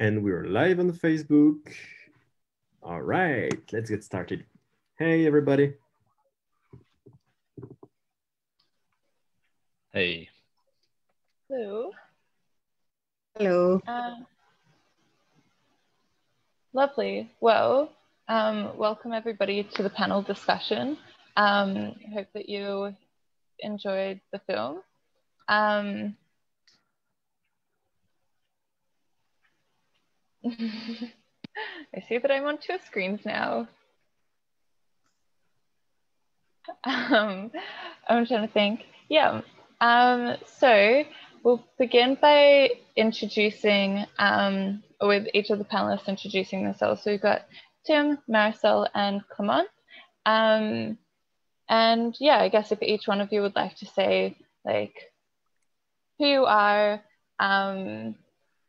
And we're live on Facebook. All right, let's get started. Hey, everybody. Hey. Hello. Hello. Lovely. Well, welcome everybody to the panel discussion. I hope that you enjoyed the film. I see that I'm on 2 screens now. I'm trying to think. Yeah. So we'll begin by introducing, with each of the panelists introducing themselves. So we've got Tim, Maricel, and Clement. And yeah, I guess if each one of you would like to say like who you are, and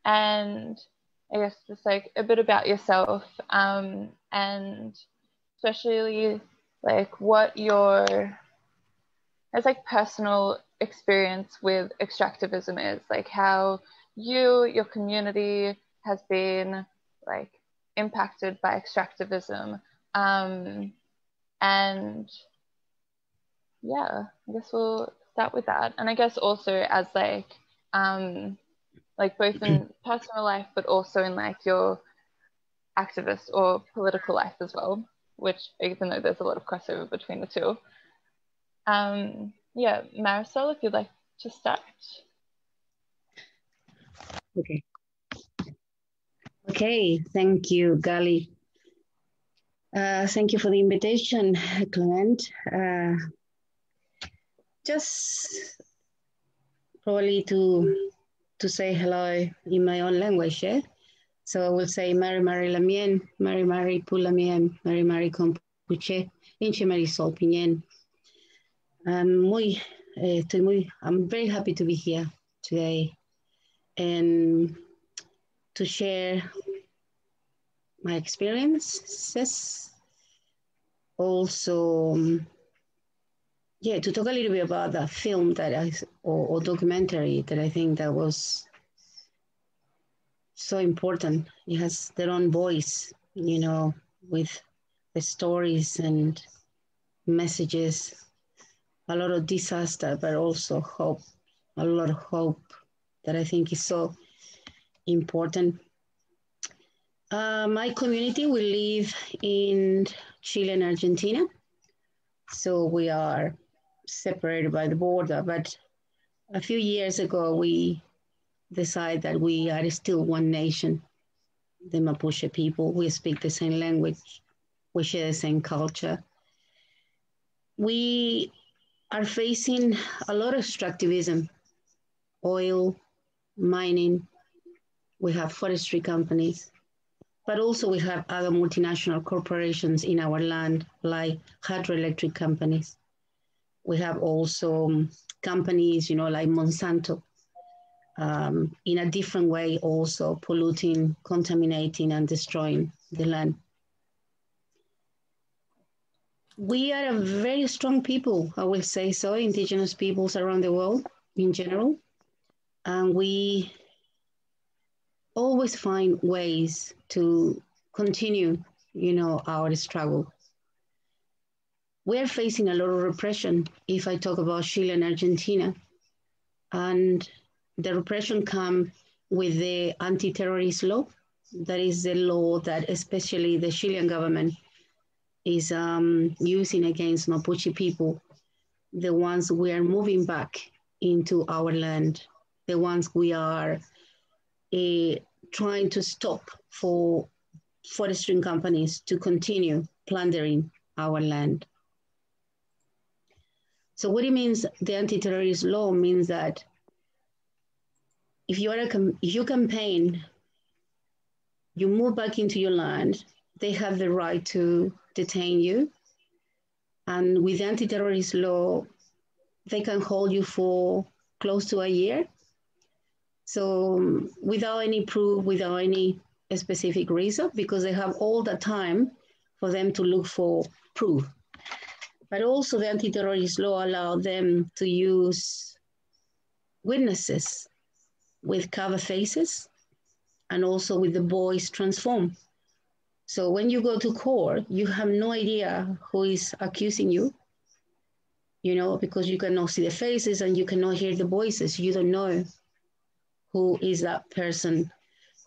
I guess just like a bit about yourself, and especially like what your personal experience with extractivism is, like how your community has been like impacted by extractivism, and yeah, I guess we'll start with that. And I guess also as like both in personal life, but also in like your activist or political life as well, which even though there's a lot of crossover between the two. Yeah, Maricel, if you'd like to start. Okay. Okay, thank you, Gali. Thank you for the invitation, Clement. Just probably to say hello in my own language, yeah? So I will say Mari Lamien, Mari Pulamien, Mari Compuche, Inche Marisol Pinien. I'm very happy to be here today and to share my experiences. Also, yeah, to talk a little bit about the film that or documentary that I think that was so important. It has their own voice, you know, with the stories and messages, a lot of disaster, but also hope, a lot of hope that I think is so important. My community, we live in Chile and Argentina. So we are separated by the border, but a few years ago, we decided that we are still one nation, the Mapuche people. We speak the same language, we share the same culture. We are facing a lot of extractivism, oil, mining, we have forestry companies, but also we have other multinational corporations in our land, like hydroelectric companies. We have also companies, you know, like Monsanto, in a different way, also polluting, contaminating, and destroying the land. We are a very strong people, I will say so, indigenous peoples around the world in general. And we always find ways to continue, you know, our struggle. We are facing a lot of repression if I talk about Chile and Argentina. And the repression comes with the anti-terrorist law. That is the law that especially the Chilean government is using against Mapuche people, the ones we are moving back into our land, the ones we are trying to stop for forestry companies to continue plundering our land. So what it means, the anti-terrorist law means that if you campaign, you move back into your land, they have the right to detain you. And with the anti-terrorist law, they can hold you for close to a year. So without any proof, without any a specific reason, because they have all the time for them to look for proof. But also the anti-terrorist law allowed them to use witnesses with cover faces and also with the voice transform. So when you go to court, you have no idea who is accusing you, you know, because you cannot see the faces and you cannot hear the voices. You don't know who is that person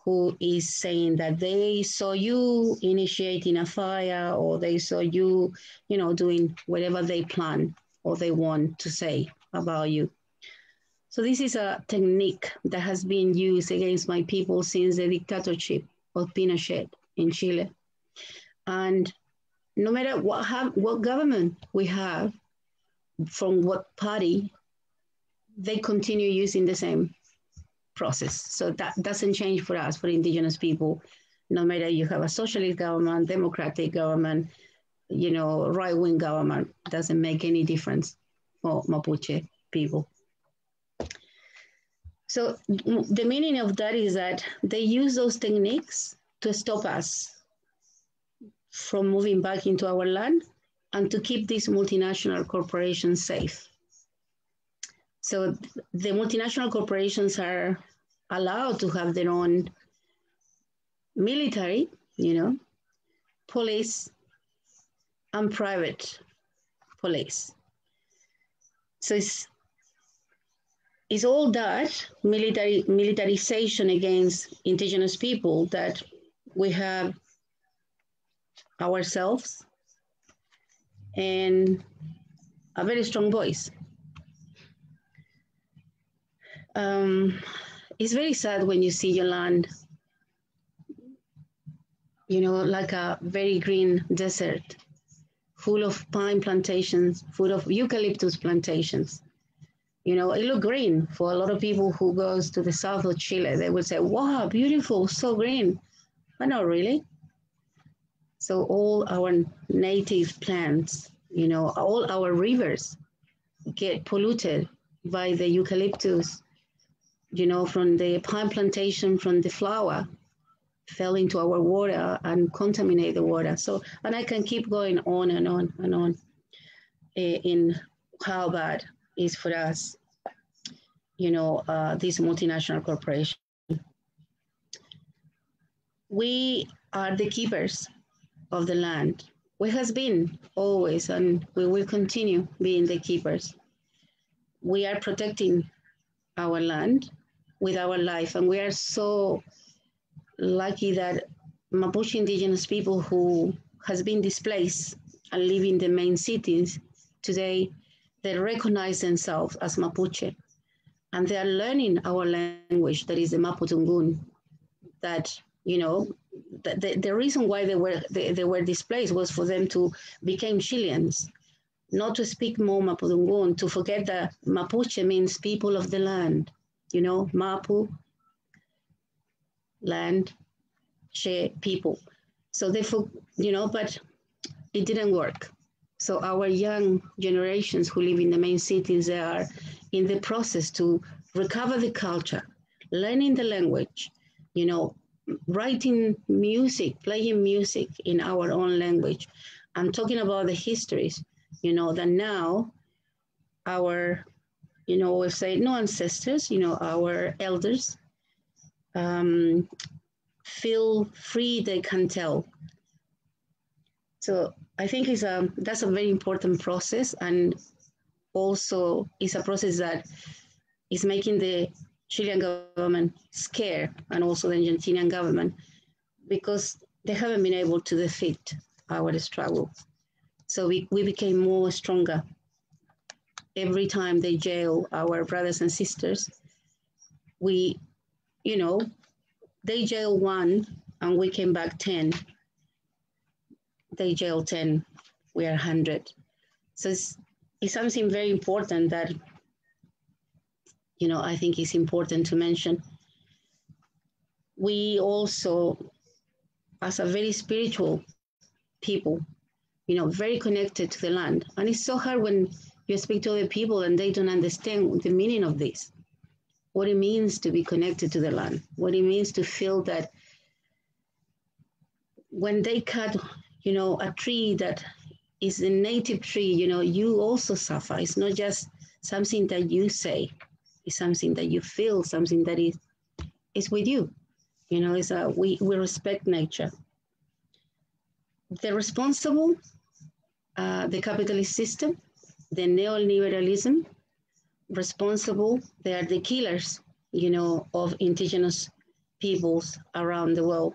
who is saying that they saw you initiating a fire, or they saw you, you know, doing whatever they plan or they want to say about you. So this is a technique that has been used against my people since the dictatorship of Pinochet in Chile. And no matter what government we have, from what party, they continue using the same process. So that doesn't change for us, for indigenous people. No matter you have a socialist government, democratic government, you know, right-wing government, doesn't make any difference for Mapuche people. So the meaning of that is that they use those techniques to stop us from moving back into our land and to keep these multinational corporations safe. So the multinational corporations are allowed to have their own military, you know, police, and private police. So it's all that militarization against indigenous people that we have ourselves and a very strong voice. It's very sad when you see your land, you know, like a very green desert, full of pine plantations, full of eucalyptus plantations. You know, it looks green for a lot of people who goes to the south of Chile. They would say, wow, beautiful, so green, but not really. So all our native plants, you know, all our rivers get polluted by the eucalyptus, you know, from the pine plantation, from the flower, fell into our water and contaminate the water. So, and I can keep going on and on and on in how bad it is for us, you know, this multinational corporation. We are the keepers of the land. We has been always, and we will continue being the keepers. We are protecting our land with our life, and we are so lucky that Mapuche indigenous people who has been displaced and live in the main cities today, they recognize themselves as Mapuche, and they are learning our language, that is the Maputungun, that, you know, the reason why they were displaced was for them to become Chileans, not to speak more Maputungun, to forget that Mapuche means people of the land, you know, Mapu, land, Che, people. So they, you know, but it didn't work. So our young generations who live in the main cities, they are in the process to recover the culture, learning the language, you know, writing music, playing music in our own language. I'm talking about the histories, you know, that now our, you know, we say no ancestors, you know, our elders feel free, they can tell. So I think that's a very important process, and also it's a process that is making the Chilean government scared, and also the Argentinian government, because they haven't been able to defeat our struggle. So we became more stronger. Every time they jail our brothers and sisters, we, you know, they jail one and we came back 10. They jail 10, we are 100. So it's something very important that, you know, I think is important to mention. We also, as a very spiritual people, you know, very connected to the land. And it's so hard when you speak to other people and they don't understand the meaning of this, what it means to be connected to the land, what it means to feel that when they cut, a tree that is a native tree, you also suffer. It's not just something that you say, it's something that you feel, something that is with you. We respect nature. The responsible, the capitalist system, the neoliberalism, responsible, they are the killers, of indigenous peoples around the world.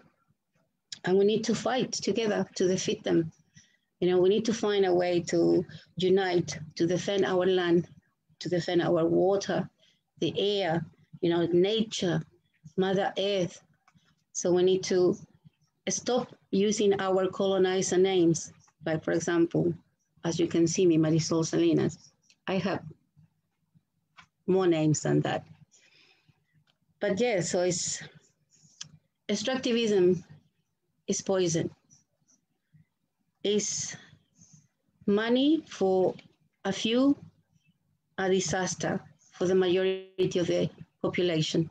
And we need to fight together to defeat them. We need to find a way to unite, to defend our land, to defend our water, the air, nature, Mother Earth. So we need to stop using our colonizer names. Like, for example, as you can see me, Marisol Salinas. I have more names than that. But yeah, so extractivism is poison. It's money for a few, a disaster for the majority of the population.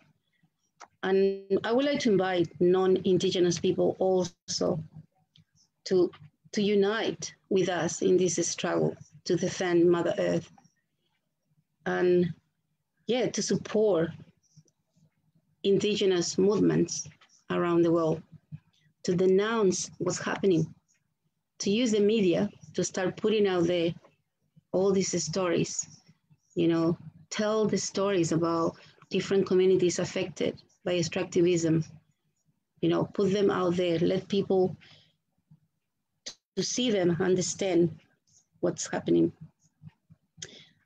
And I would like to invite non-Indigenous people also to unite with us in this struggle to defend Mother Earth. And yeah, to support Indigenous movements around the world, to denounce what's happening, to use the media to start putting out there all these stories, tell the stories about different communities affected by extractivism, put them out there, let people to see them, understand what's happening.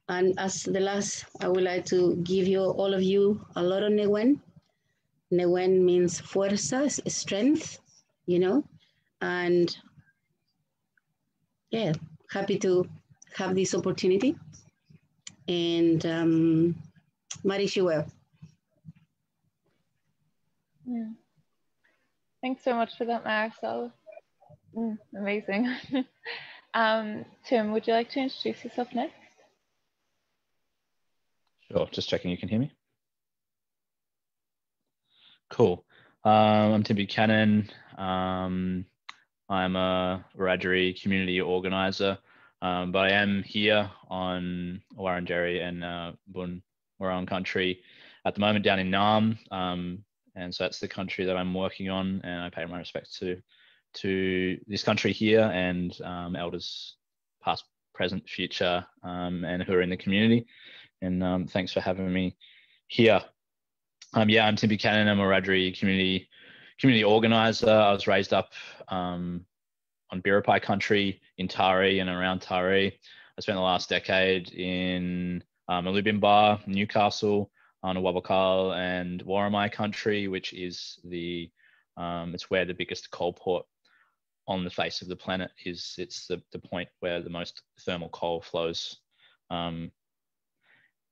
And as the last, I would like to give all of you a lot of Newen. Newen means fuerza, strength, and yeah, happy to have this opportunity. And Marishuel. Yeah. Thanks so much for that, Marisol. Amazing. Tim, would you like to introduce yourself next? Sure, just checking you can hear me. Cool. I'm Timmy Cannon. I'm a Wiradjuri community organizer, but I am here on Wurundjeri and Bun Wurrung country at the moment down in Nam, and so that's the country that I'm working on, and I pay my respects to this country here and elders past, present, future, and who are in the community. And thanks for having me here. Yeah, I'm Tim Buchanan. I'm a Wiradjuri community organizer. I was raised up on Biripi country in Taree and around Taree. I spent the last decade in Alubimba, Newcastle, on Wabakal and Warramai country, which is it's where the biggest coal port on the face of the planet is. It's the point where the most thermal coal flows.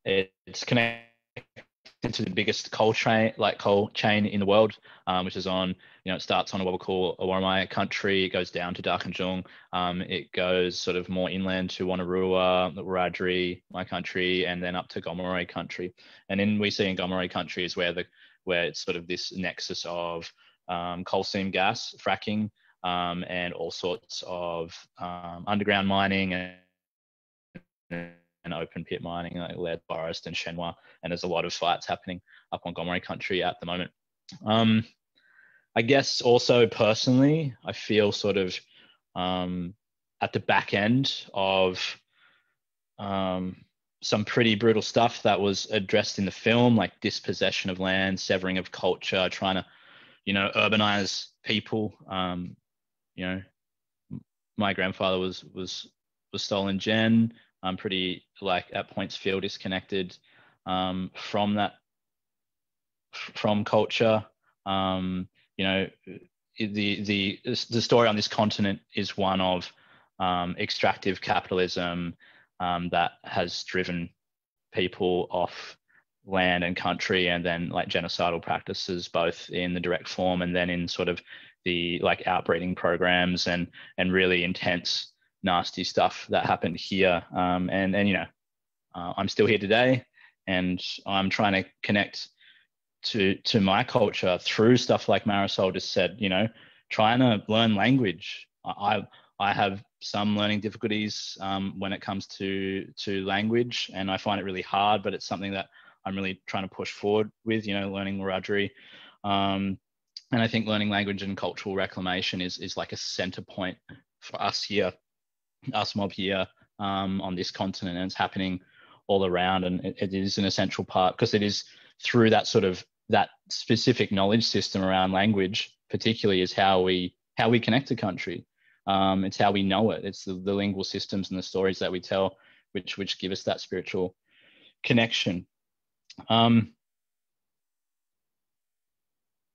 It's connected to the biggest coal chain in the world, which is on, it starts on what we call Warramai country. It goes down to Darkinjung. It goes sort of more inland to Wonnarua, Wiradjuri, my country, and then up to Gomeroi country. And then we see in Gomeroi country is where it's sort of this nexus of coal seam gas fracking, and all sorts of underground mining and open pit mining like Lead Forest and Shenhua, and there's a lot of fights happening up on Gomeroi country at the moment. I guess also personally, I feel sort of at the back end of some pretty brutal stuff that was addressed in the film, like dispossession of land, severing of culture, trying to, urbanize people. My grandfather was stolen gen. I'm pretty, like, at points feel disconnected from culture. The story on this continent is one of extractive capitalism that has driven people off land and country, and then like genocidal practices, both in the direct form and then in sort of the like outbreeding programs and really intense nasty stuff that happened here. I'm still here today, and I'm trying to connect to my culture through stuff like Marisol just said, trying to learn language. I have some learning difficulties when it comes to language, and I find it really hard, but it's something that I'm really trying to push forward with, learning Wiradjuri. And I think learning language and cultural reclamation is like a center point for us here, us mob here on this continent, and it's happening all around. And it is an essential part, because it is through that sort of that specific knowledge system around language, particularly, is how we connect to country. It's how we know it. It's the lingual systems and the stories that we tell, which give us that spiritual connection.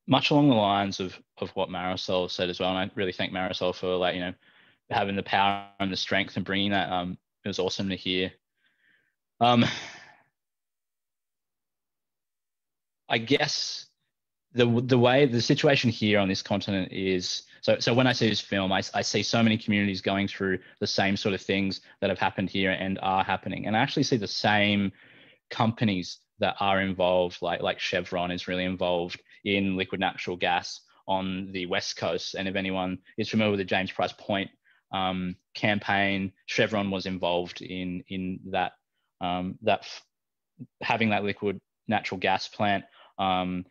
Much along the lines of what Marisol said as well, and I really thank Marisol for having the power and the strength and bringing that. It was awesome to hear. I guess the way the situation here on this continent is, so when I see this film, I see so many communities going through the same sort of things that have happened here and are happening, and I actually see the same companies that are involved, like Chevron is really involved in liquid natural gas on the West Coast. And if anyone is familiar with the James Price Point campaign, Chevron was involved in that, having that liquid natural gas plant on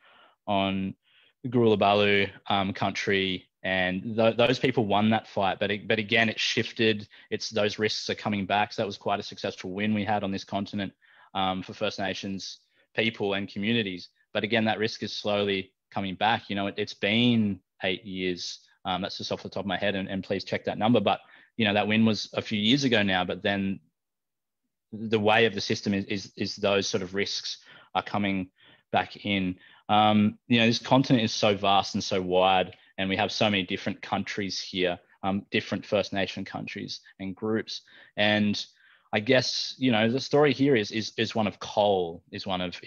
Gurulabalu country. And those people won that fight, but again, it shifted. Those risks are coming back. So that was quite a successful win we had on this continent for First Nations people and communities. But again, that risk is slowly coming back. It's been 8 years. That's just off the top of my head, and please check that number. But that win was a few years ago now. But then the way of the system is those sort of risks are coming back in. This continent is so vast and so wide, and we have so many different countries here, different First Nation countries and groups. And I guess the story here is one of coal, is one of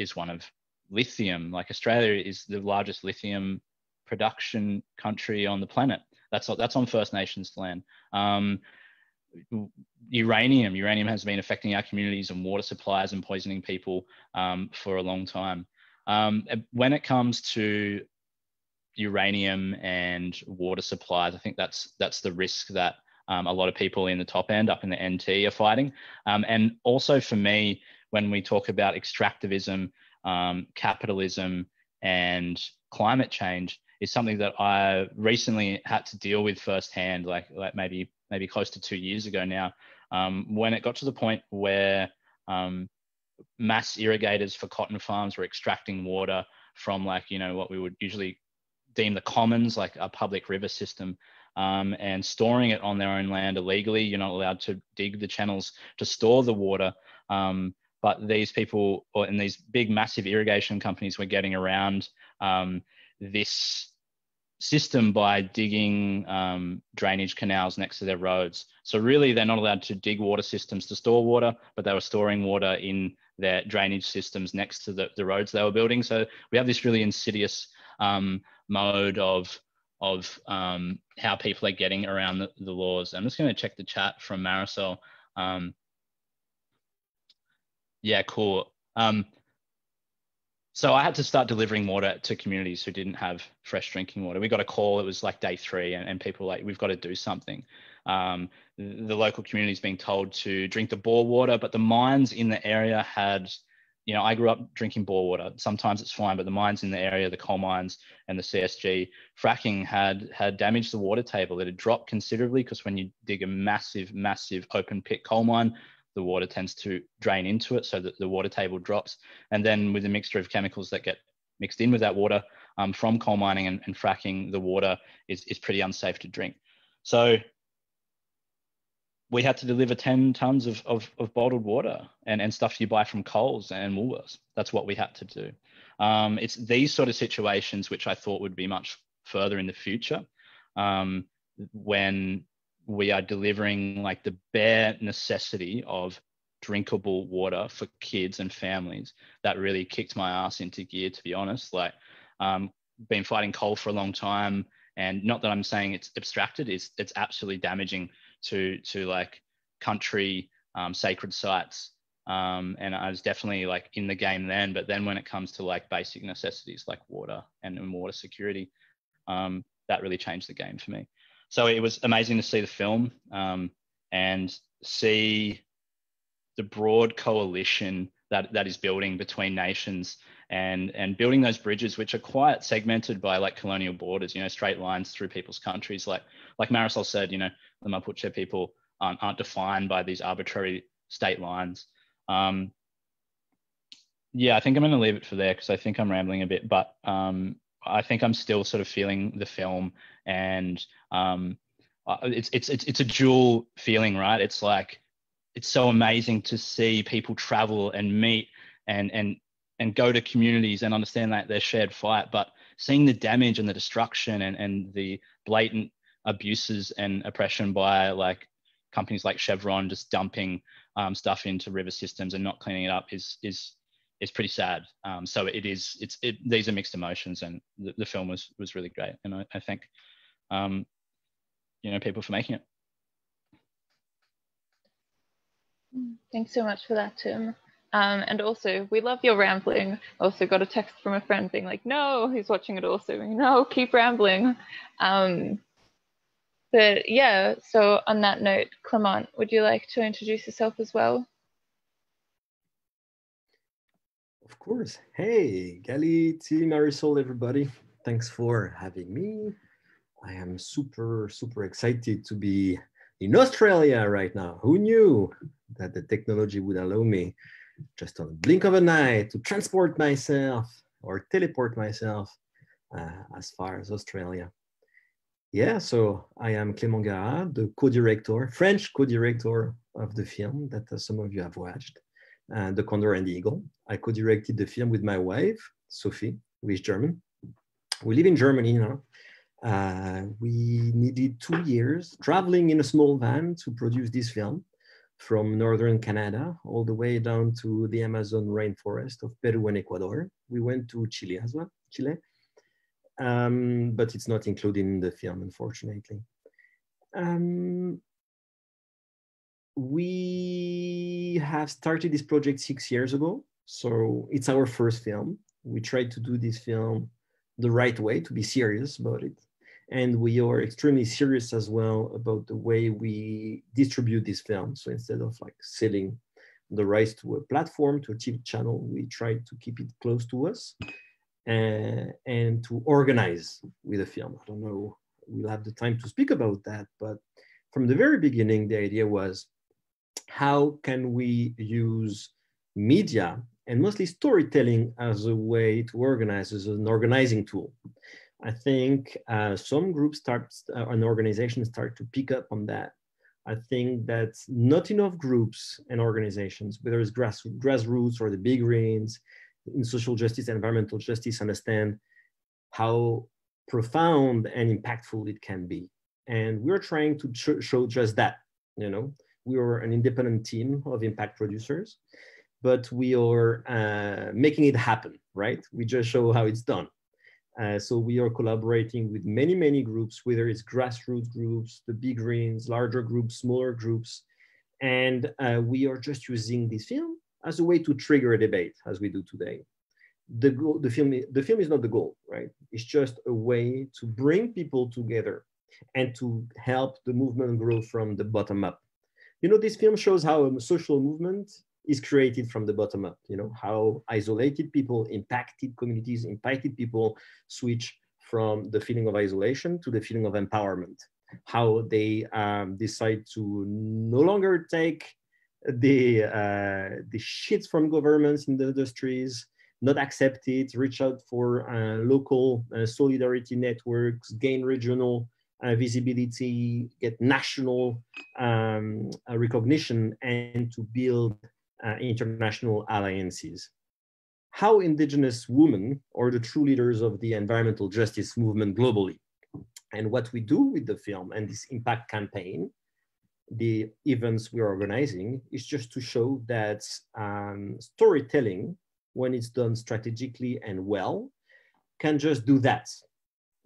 lithium. Like, Australia is the largest lithium production country on the planet. That's on First Nations land. Uranium has been affecting our communities and water supplies and poisoning people for a long time. When it comes to uranium and water supplies, I think that's the risk that a lot of people in the top end, up in the NT, are fighting. And also for me, when we talk about extractivism, capitalism, and climate change, is something that I recently had to deal with firsthand, like maybe close to 2 years ago now, when it got to the point where mass irrigators for cotton farms were extracting water from what we would usually deem the commons, like a public river system, and storing it on their own land illegally. You're not allowed to dig the channels to store the water. But these people, and these big, massive irrigation companies, were getting around this system by digging drainage canals next to their roads. So really, they're not allowed to dig water systems to store water, but they were storing water in their drainage systems next to the roads they were building. So we have this really insidious mode of how people are getting around the laws. I'm just going to check the chat from Marisol. Yeah, cool. So I had to start delivering water to communities who didn't have fresh drinking water. We got a call, it was like day 3, and people were like, we've got to do something. The local community is being told to drink the bore water, but the mines in the area had, I grew up drinking bore water. Sometimes it's fine, but the mines in the area, the coal mines and the CSG fracking had damaged the water table. It had dropped considerably, because when you dig a massive, massive open pit coal mine, the water tends to drain into it, so that the water table drops. And then with the mixture of chemicals that get mixed in with that water from coal mining and fracking, the water is pretty unsafe to drink. So we had to deliver 10 tons of bottled water and stuff you buy from Coles and Woolworths. That's what we had to do. It's these sort of situations which I thought would be much further in the future, when we are delivering like the bare necessity of drinkable water for kids and families. That really kicked my ass into gear, to be honest. Been fighting coal for a long time, and not that I'm saying it's abstracted, it's absolutely damaging to like country, sacred sites. And I was definitely like in the game then, but then when it comes to like basic necessities like water and water security, that really changed the game for me. So it was amazing to see the film and see the broad coalition that is building between nations and building those bridges, which are quite segmented by like colonial borders, you know, straight lines through people's countries. Like Marisol said, you know, the Mapuche people aren't defined by these arbitrary state lines. Yeah, I think I'm going to leave it for there because I think I'm rambling a bit, but I think I'm still sort of feeling the film, and it's a dual feeling, right? It's like, it's so amazing to see people travel and meet and go to communities and understand that their shared fight, but seeing the damage and the destruction and the blatant abuses and oppression by like companies like Chevron just dumping stuff into river systems and not cleaning it up is pretty sad. So these are mixed emotions, and the film was really great, and I thank you know, people for making it. Thanks so much for that, Tim. And also, we love your rambling. Also got a text from a friend being like, no, he's watching it also. No, keep rambling. But yeah, so on that note, Clement, would you like to introduce yourself as well? Of course. Hey, Gali, Tim, Marisol, everybody. Thanks for having me. I am super, super excited to be in Australia right now. Who knew that the technology would allow me just on a blink of an eye to transport myself or teleport myself as far as Australia. Yeah, so I am Clément Garat, the co-director, French co-director of the film that some of you have watched, The Condor and the Eagle. I co-directed the film with my wife, Sophie, who is German. We live in Germany now. We needed 2 years traveling in a small van to produce this film from northern Canada all the way down to the Amazon rainforest of Peru and Ecuador. We went to Chile as well, but it's not included in the film, unfortunately. We have started this project 6 years ago, so it's our first film. We tried to do this film the right way, to be serious about it. And we are extremely serious as well about the way we distribute this film. So instead of like selling the rights to a platform, to a TV channel, we try to keep it close to us and to organize with the film. I don't know, we'll have the time to speak about that, but from the very beginning, the idea was, how can we use media and mostly storytelling as a way to organize, as an organizing tool? I think some groups and organizations start to pick up on that. I think that not enough groups and organizations, whether it's grassroots or the big greens in social justice and environmental justice, understand how profound and impactful it can be. And we're trying to show just that. You know, we are an independent team of impact producers, but we are making it happen, right? We just show how it's done. So we are collaborating with many, many groups, whether it's grassroots groups, the big greens, larger groups, smaller groups. And we are just using this film as a way to trigger a debate, as we do today. The film is not the goal, right? It's just a way to bring people together and to help the movement grow from the bottom up. You know, this film shows how a social movement is created from the bottom up, you know, how isolated people, impacted communities, impacted people switch from the feeling of isolation to the feeling of empowerment, how they decide to no longer take the shit from governments in the industries, not accept it, reach out for local solidarity networks, gain regional visibility, get national recognition, and to build international alliances. How Indigenous women are the true leaders of the environmental justice movement globally. And what we do with the film and this impact campaign, the events we're organizing, is just to show that storytelling, when it's done strategically and well, can just do that.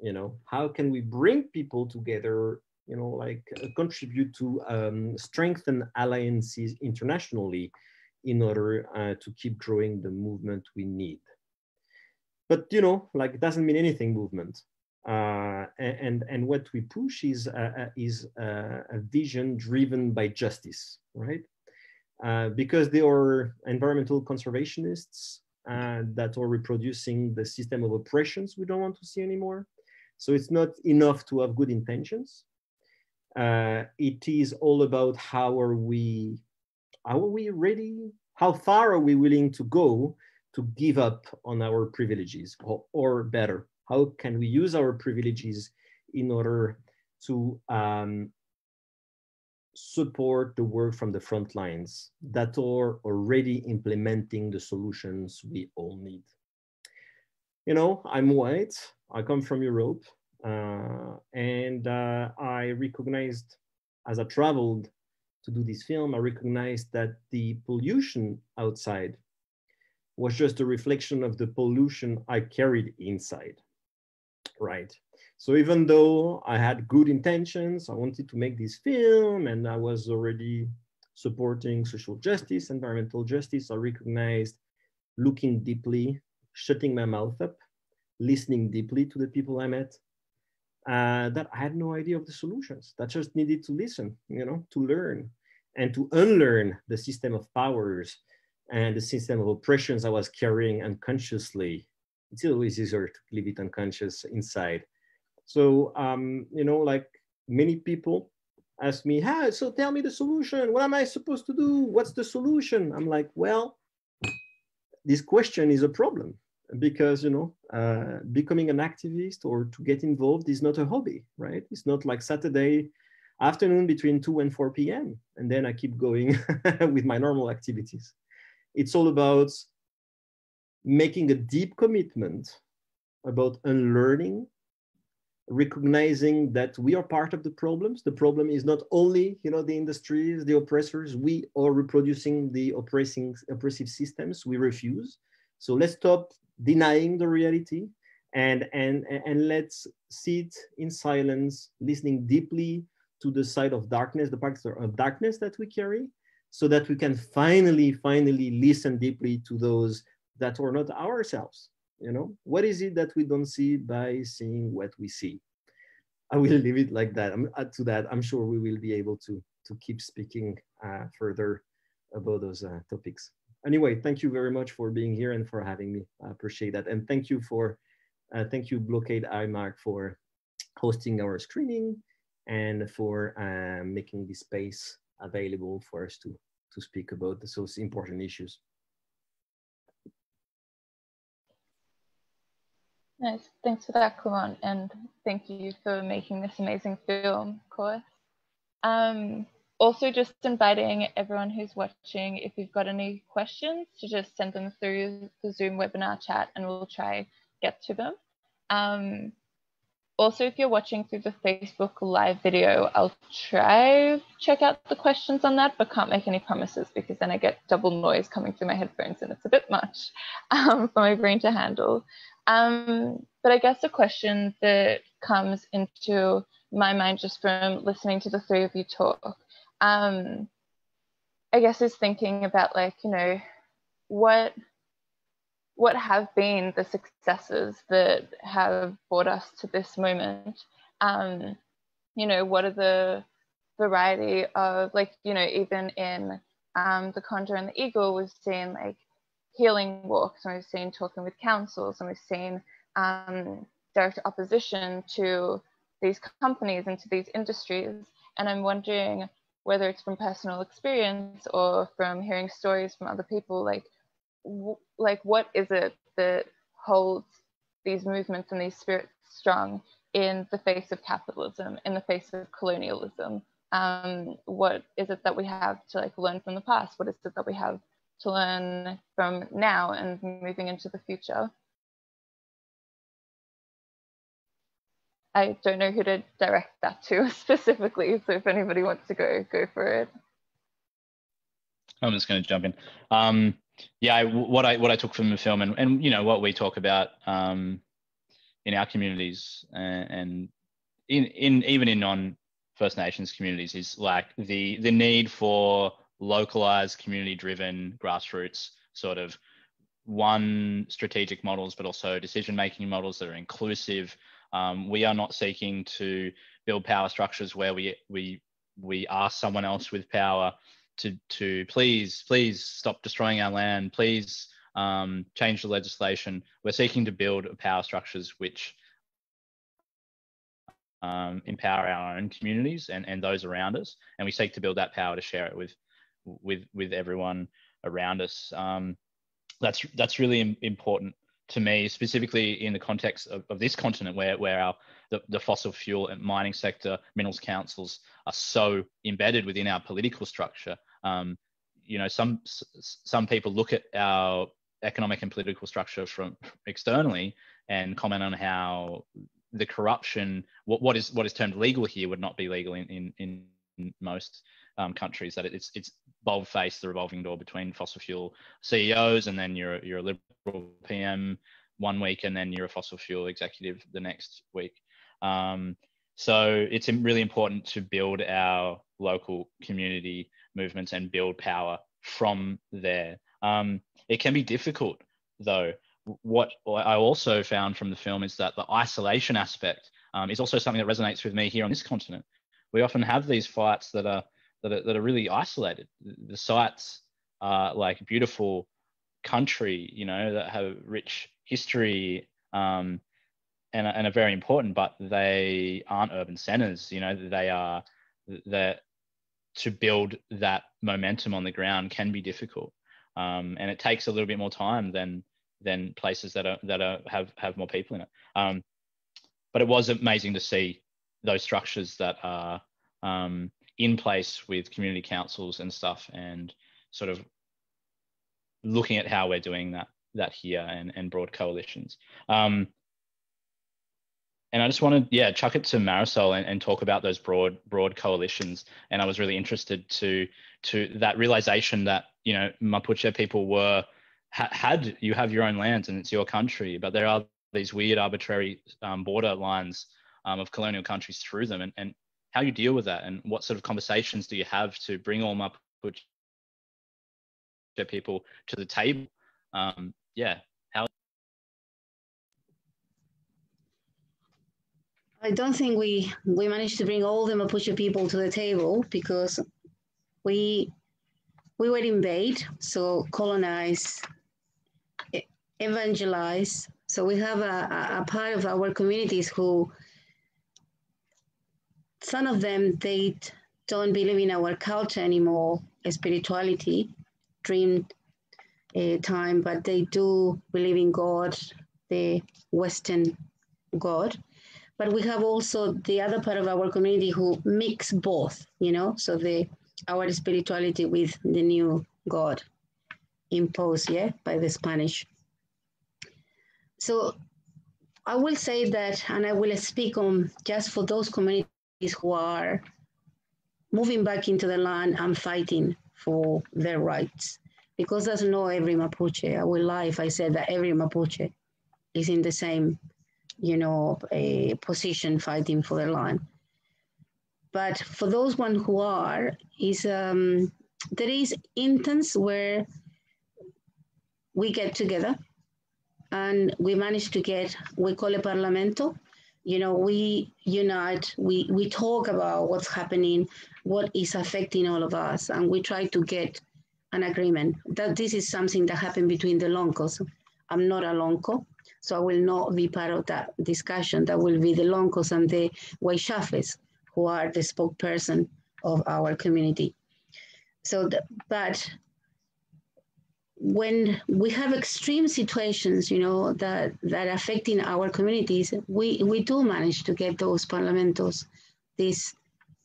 You know, how can we bring people together, you know, like contribute to strengthen alliances internationally in order to keep growing the movement we need. But, you know, like, it doesn't mean anything movement. And what we push is a vision driven by justice, right? Because they are environmental conservationists that are reproducing the system of oppressions we don't want to see anymore. So it's not enough to have good intentions. It is all about how are we ready? How far are we willing to go to give up on our privileges, or better, how can we use our privileges in order to support the work from the front lines that are already implementing the solutions we all need? You know, I'm white, I come from Europe, and I recognized, as I traveled to do this film, I recognized that the pollution outside was just a reflection of the pollution I carried inside, right? So even though I had good intentions, I wanted to make this film and I was already supporting social justice, environmental justice, I recognized looking deeply, shutting my mouth up, listening deeply to the people I met, that I had no idea of the solutions, that just needed to listen, you know, to learn and to unlearn the system of powers and the system of oppressions I was carrying unconsciously. It's always easier to leave it unconscious inside. So, you know, like many people ask me, hey, so tell me the solution. What am I supposed to do? What's the solution? I'm like, well, this question is a problem because, you know, becoming an activist or to get involved is not a hobby, right? It's not like Saturday afternoon between 2 and 4 p.m. And then I keep going with my normal activities. It's all about making a deep commitment about unlearning, recognizing that we are part of the problems. The problem is not only, you know, the industries, the oppressors, we are reproducing the oppressive systems we refuse. So let's stop denying the reality and let's sit in silence, listening deeply to the side of darkness, the parts of darkness that we carry, so that we can finally listen deeply to those that are not ourselves. You know, what is it that we don't see by seeing what we see? I will leave it like that. To that, I'm sure we will be able to keep speaking further about those topics. Anyway, thank you very much for being here and for having me. I appreciate that. And thank you Blockade Imarc for hosting our screening and for making this space available for us to speak about those important issues. Nice. Thanks for that, Clement, and thank you for making this amazing film, of course. Also, just inviting everyone who's watching, if you've got any questions, to just send them through the Zoom webinar chat and we'll try get to them. Also, if you're watching through the Facebook live video, I'll try check out the questions on that, but can't make any promises because then I get double noise coming through my headphones and it's a bit much for my brain to handle. But I guess a question that comes into my mind just from listening to the three of you talk, I guess is thinking about, like, you know, what have been the successes that have brought us to this moment? You know, what are the variety of, like, you know, even in The Condor and the Eagle, we've seen like healing walks, and we've seen talking with councils, and we've seen direct opposition to these companies and to these industries. And I'm wondering whether it's from personal experience or from hearing stories from other people, like what is it that holds these movements and these spirits strong in the face of capitalism, in the face of colonialism? What is it that we have to, like, learn from the past? What is it that we have to learn from now and moving into the future? I don't know who to direct that to specifically, so if anybody wants to go for it. I'm just going to jump in. Yeah, what I took from the film, and you know what we talk about in our communities and even in non-First Nations communities, is like the need for localized, community-driven, grassroots sort of strategic models, but also decision-making models that are inclusive, We are not seeking to build power structures where we ask someone else with power to please stop destroying our land, please change the legislation. We're seeking to build power structures which empower our own communities and those around us, and we seek to build that power to share it with everyone around us. That's really important to me, specifically in the context of this continent where the fossil fuel and mining sector, minerals councils are so embedded within our political structure. You know, some people look at our economic and political structure from externally and comment on how the corruption, what is termed legal here, would not be legal in most countries. That it's bold-faced, the revolving door between fossil fuel CEOs, and then you're a Liberal PM one week, and then you're a fossil fuel executive the next week. So it's really important to build our local community movements and build power from there. It can be difficult, though. What I also found from the film is that the isolation aspect is also something that resonates with me here on this continent. We often have these fights that are really isolated. The sites are like beautiful country, you know, that have rich history and are very important, but they aren't urban centers. You know, that to build that momentum on the ground can be difficult, and it takes a little bit more time than places that have more people in it. But it was amazing to see those structures that are in place with community councils and stuff, and sort of looking at how we're doing that here and broad coalitions. And I just want to, chuck it to Marisol and talk about those broad coalitions. And I was really interested to that realization that, you know, Mapuche people you have your own lands and it's your country, but there are these weird arbitrary border lines of colonial countries through them, and how you deal with that, and what sort of conversations do you have to bring all Mapuche people to the table? How? I don't think we managed to bring all the Mapuche people to the table, because we were invaded, so colonized, evangelize. So we have a part of our communities who, some of them, they don't believe in our culture anymore, spirituality, dream time, but they do believe in God, the Western God. But we have also the other part of our community who mix both, you know, so our spirituality with the new God imposed, by the Spanish. So I will say that, and I will speak on just for those communities who are moving back into the land and fighting for their rights, because that's not every Mapuche. I will lie if I said that every Mapuche is in the same, you know, a position fighting for their land. But for those one who are, there is instance where we get together and we manage to get, we call it Parlamento. You know, we unite, we talk about what's happening, what is affecting all of us, and we try to get an agreement. That this is something that happened between the Loncos. I'm not a Lonco, so I will not be part of that discussion. That will be the Loncos and the Waishafes, who are the spokesperson of our community. So, but when we have extreme situations, you know, that affecting our communities, we do manage to get those parlamentos, this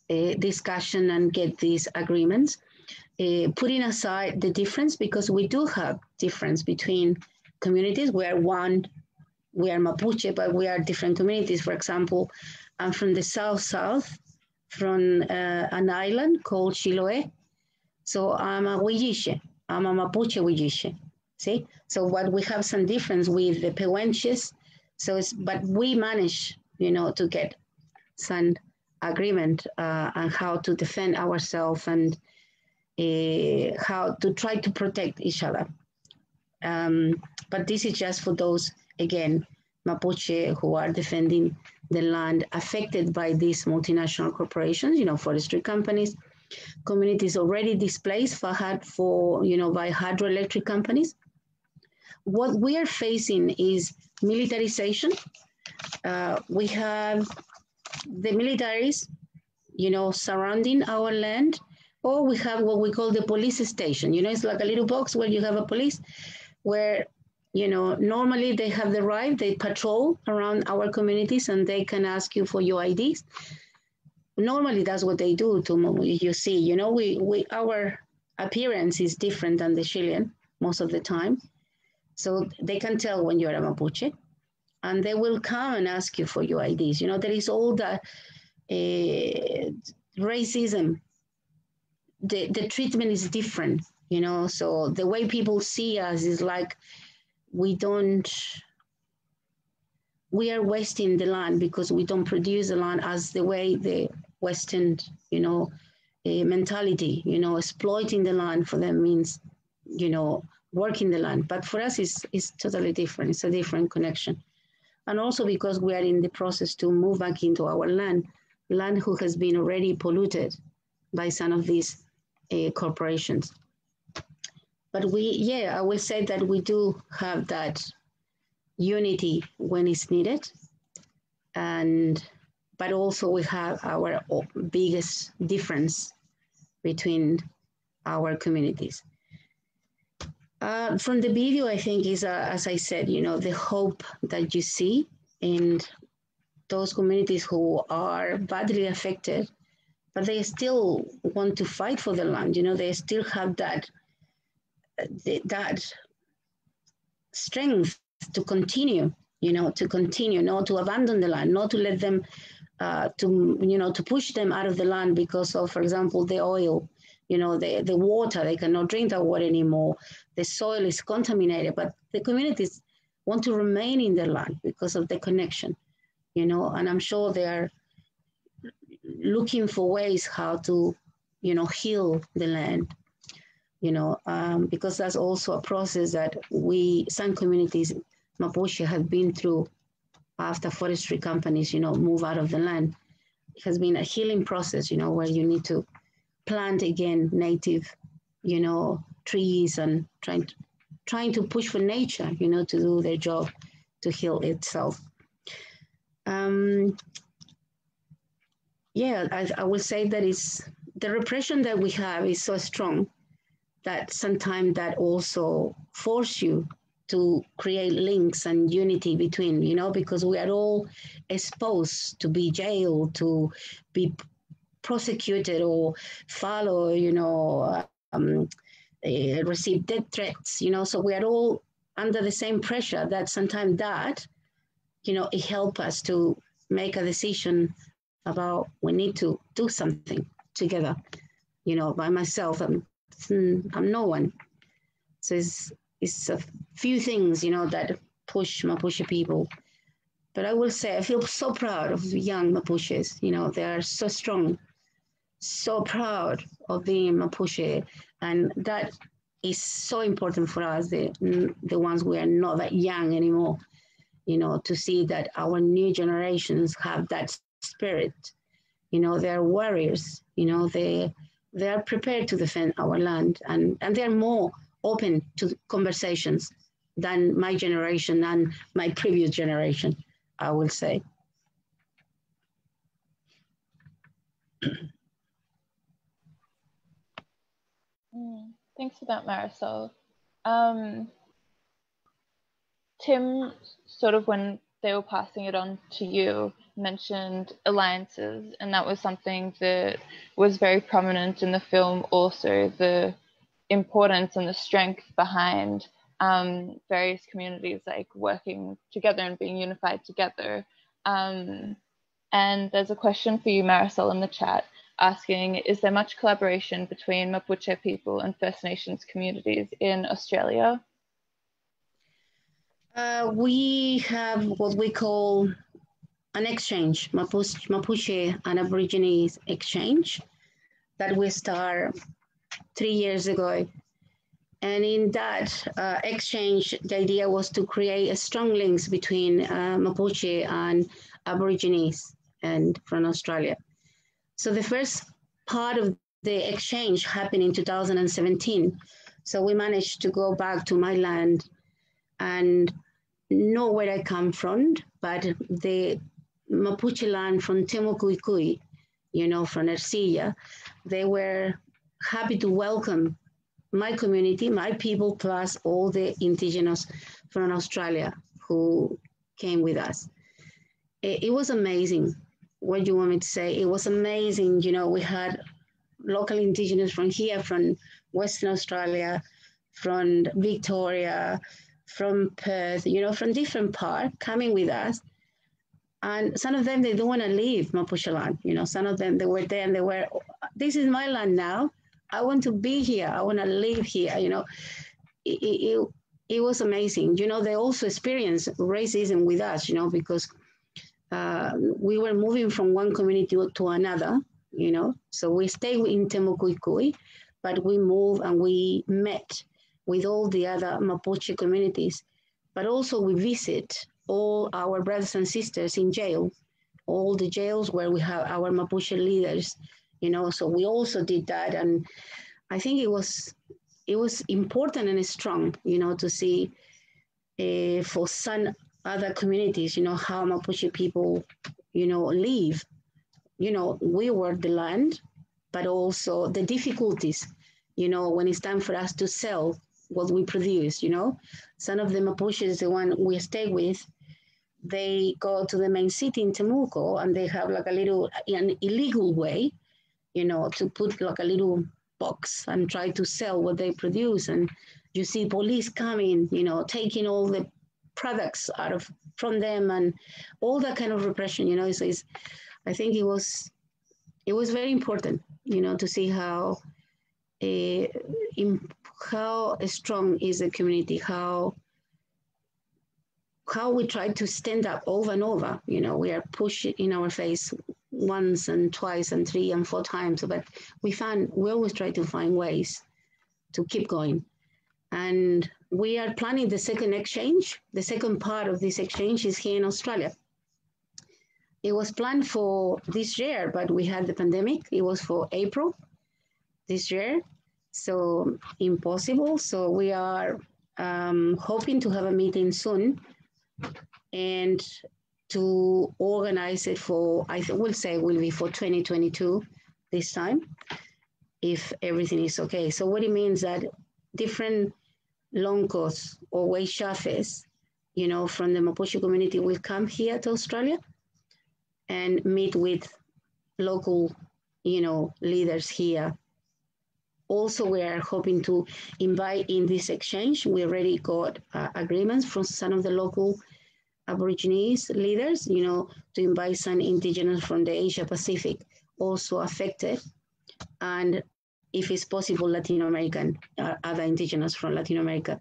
discussion, and get these agreements, putting aside the difference, because we do have difference between communities. We are Mapuche, but we are different communities. For example, I'm from the south, from an island called Chiloé. So I'm a Huilliche. I'm a Mapuche Huilliche. See? So what we have some difference with the Pehuenches. But we manage, you know, to get some agreement on how to defend ourselves and how to try to protect each other. But this is just for those, again, Mapuche who are defending the land affected by these multinational corporations, forestry companies, communities already displaced by hydroelectric companies. What we are facing is militarization. We have the militaries, surrounding our land, or we have what we call the police station. It's like a little box where you have a police where, normally they have the right, they patrol around our communities and they can ask you for your IDs. Normally that's what they do you see, our appearance is different than the Chilean most of the time. So they can tell when you're a Mapuche and they will come and ask you for your IDs. There is all the racism. The treatment is different, so the way people see us is like we are wasting the land because we don't produce the land as the way the Western, mentality, exploiting the land for them means, working the land. But for us, it's totally different. It's a different connection. And also because we are in the process to move back into our land who has been already polluted by some of these corporations. But I will say that we do have that unity when it's needed. But also we have our biggest difference between our communities. From the video, I think is, as I said, the hope that you see in those communities who are badly affected, but they still want to fight for the land. They still have that strength to continue, not to abandon the land, not to let them, to push them out of the land because of, for example, the oil, the water, they cannot drink that water anymore. The soil is contaminated, but the communities want to remain in their land because of the connection, and I'm sure they are looking for ways how to, heal the land, because that's also a process that some communities, Mapuche, have been through after forestry companies, move out of the land. It has been a healing process, where you need to plant again native, trees and trying to push for nature, to do their job to heal itself. I would say that the repression that we have is so strong that sometimes that also force you to create links and unity between, because we are all exposed to be jailed, to be prosecuted or follow, receive death threats, so we are all under the same pressure that sometimes that, it helps us to make a decision about we need to do something together. By myself, I'm no one. So it's a few things, that push Mapuche people. But I will say I feel so proud of young Mapuches. They are so strong, so proud of being Mapuche. And that is so important for us, the ones we are not that young anymore, to see that our new generations have that spirit. They are warriors, they are prepared to defend our land, and they are more open to conversations than my generation and my previous generation, I will say. Thanks for that, Marisol. Tim, sort of when they were passing it on to you, mentioned alliances, and that was something that was very prominent in the film also, the importance and the strength behind various communities like working together and being unified together. And there's a question for you, Marisol, in the chat asking, is there much collaboration between Mapuche people and First Nations communities in Australia? We have what we call an exchange, Mapuche and Aborigines exchange, that we started 3 years ago. And in that exchange, the idea was to create a strong links between Mapuche and Aborigines and from Australia. So the first part of the exchange happened in 2017. So we managed to go back to my land and know where I come from, but the Mapuche land from Temucuicui, you know, from Ercilla, they were happy to welcome my community, my people, plus all the indigenous from Australia who came with us. It was amazing. What do you want me to say? It was amazing. You know, we had local indigenous from here, from Western Australia, from Victoria, from Perth, you know, from different parts coming with us. And some of them, they don't want to leave Mapuche land. You know, some of them, they were there and they were, this is my land now. I want to be here. I want to live here. You know, it was amazing. You know, they also experienced racism with us, you know, because we were moving from one community to another, you know. So we stayed in Temucuicui, but we moved and we met with all the other Mapuche communities. But also we visit all our brothers and sisters in jail, all the jails where we have our Mapuche leaders, you know, so we also did that. And I think it was important and strong, you know, to see for some other communities, you know, how Mapuche people, you know, live. You know, we were the land, but also the difficulties, you know, when it's time for us to sell what we produce, you know. Some of the Mapuches, the one we stay with, they go to the main city in Temuco and they have like an illegal way, you know, to put like a little box and try to sell what they produce. And you see police coming, you know, taking all the products from them and all that kind of repression, you know. So I think it was very important, you know, to see how strong is the community, how we try to stand up over and over. You know, we are pushed in our face once and twice and 3 and 4 times, but we always try to find ways to keep going. And we are planning the second exchange. The second part of this exchange is here in Australia. It was planned for this year, but we had the pandemic. It was for April this year, so impossible. So we are hoping to have a meeting soon and to organize it for, will say it will be for 2022 this time, if everything is okay. So what it means that different loncos or Waishafes, you know, from the Mapuche community will come here to Australia and meet with local, you know, leaders here. Also, we are hoping to invite in this exchange. We already got agreements from some of the local Aborigines leaders, you know, to invite some indigenous from the Asia Pacific also affected. And if it's possible, Latin American, other indigenous from Latin America,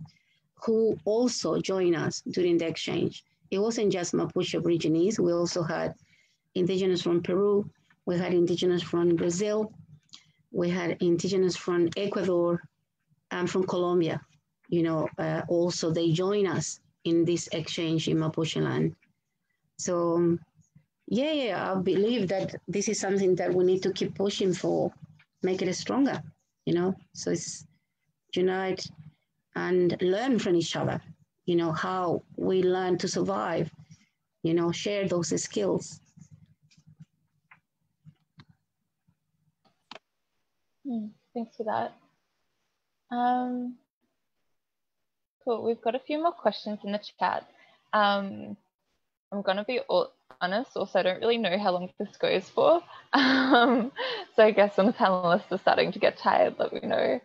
who also join us during the exchange. It wasn't just Mapuche Aborigines. We also had indigenous from Peru. We had indigenous from Brazil. We had indigenous from Ecuador and from Colombia. You know, also they join us in this exchange in Mapuche land. So yeah, I believe that this is something that we need to keep pushing for, make it stronger, you know? So it's unite and learn from each other, you know, how we learn to survive, you know, share those skills. Thanks for that. Cool. We've got a few more questions in the chat. I'm going to be honest. Also, I don't really know how long this goes for. So I guess when the panelists are starting to get tired, let me know.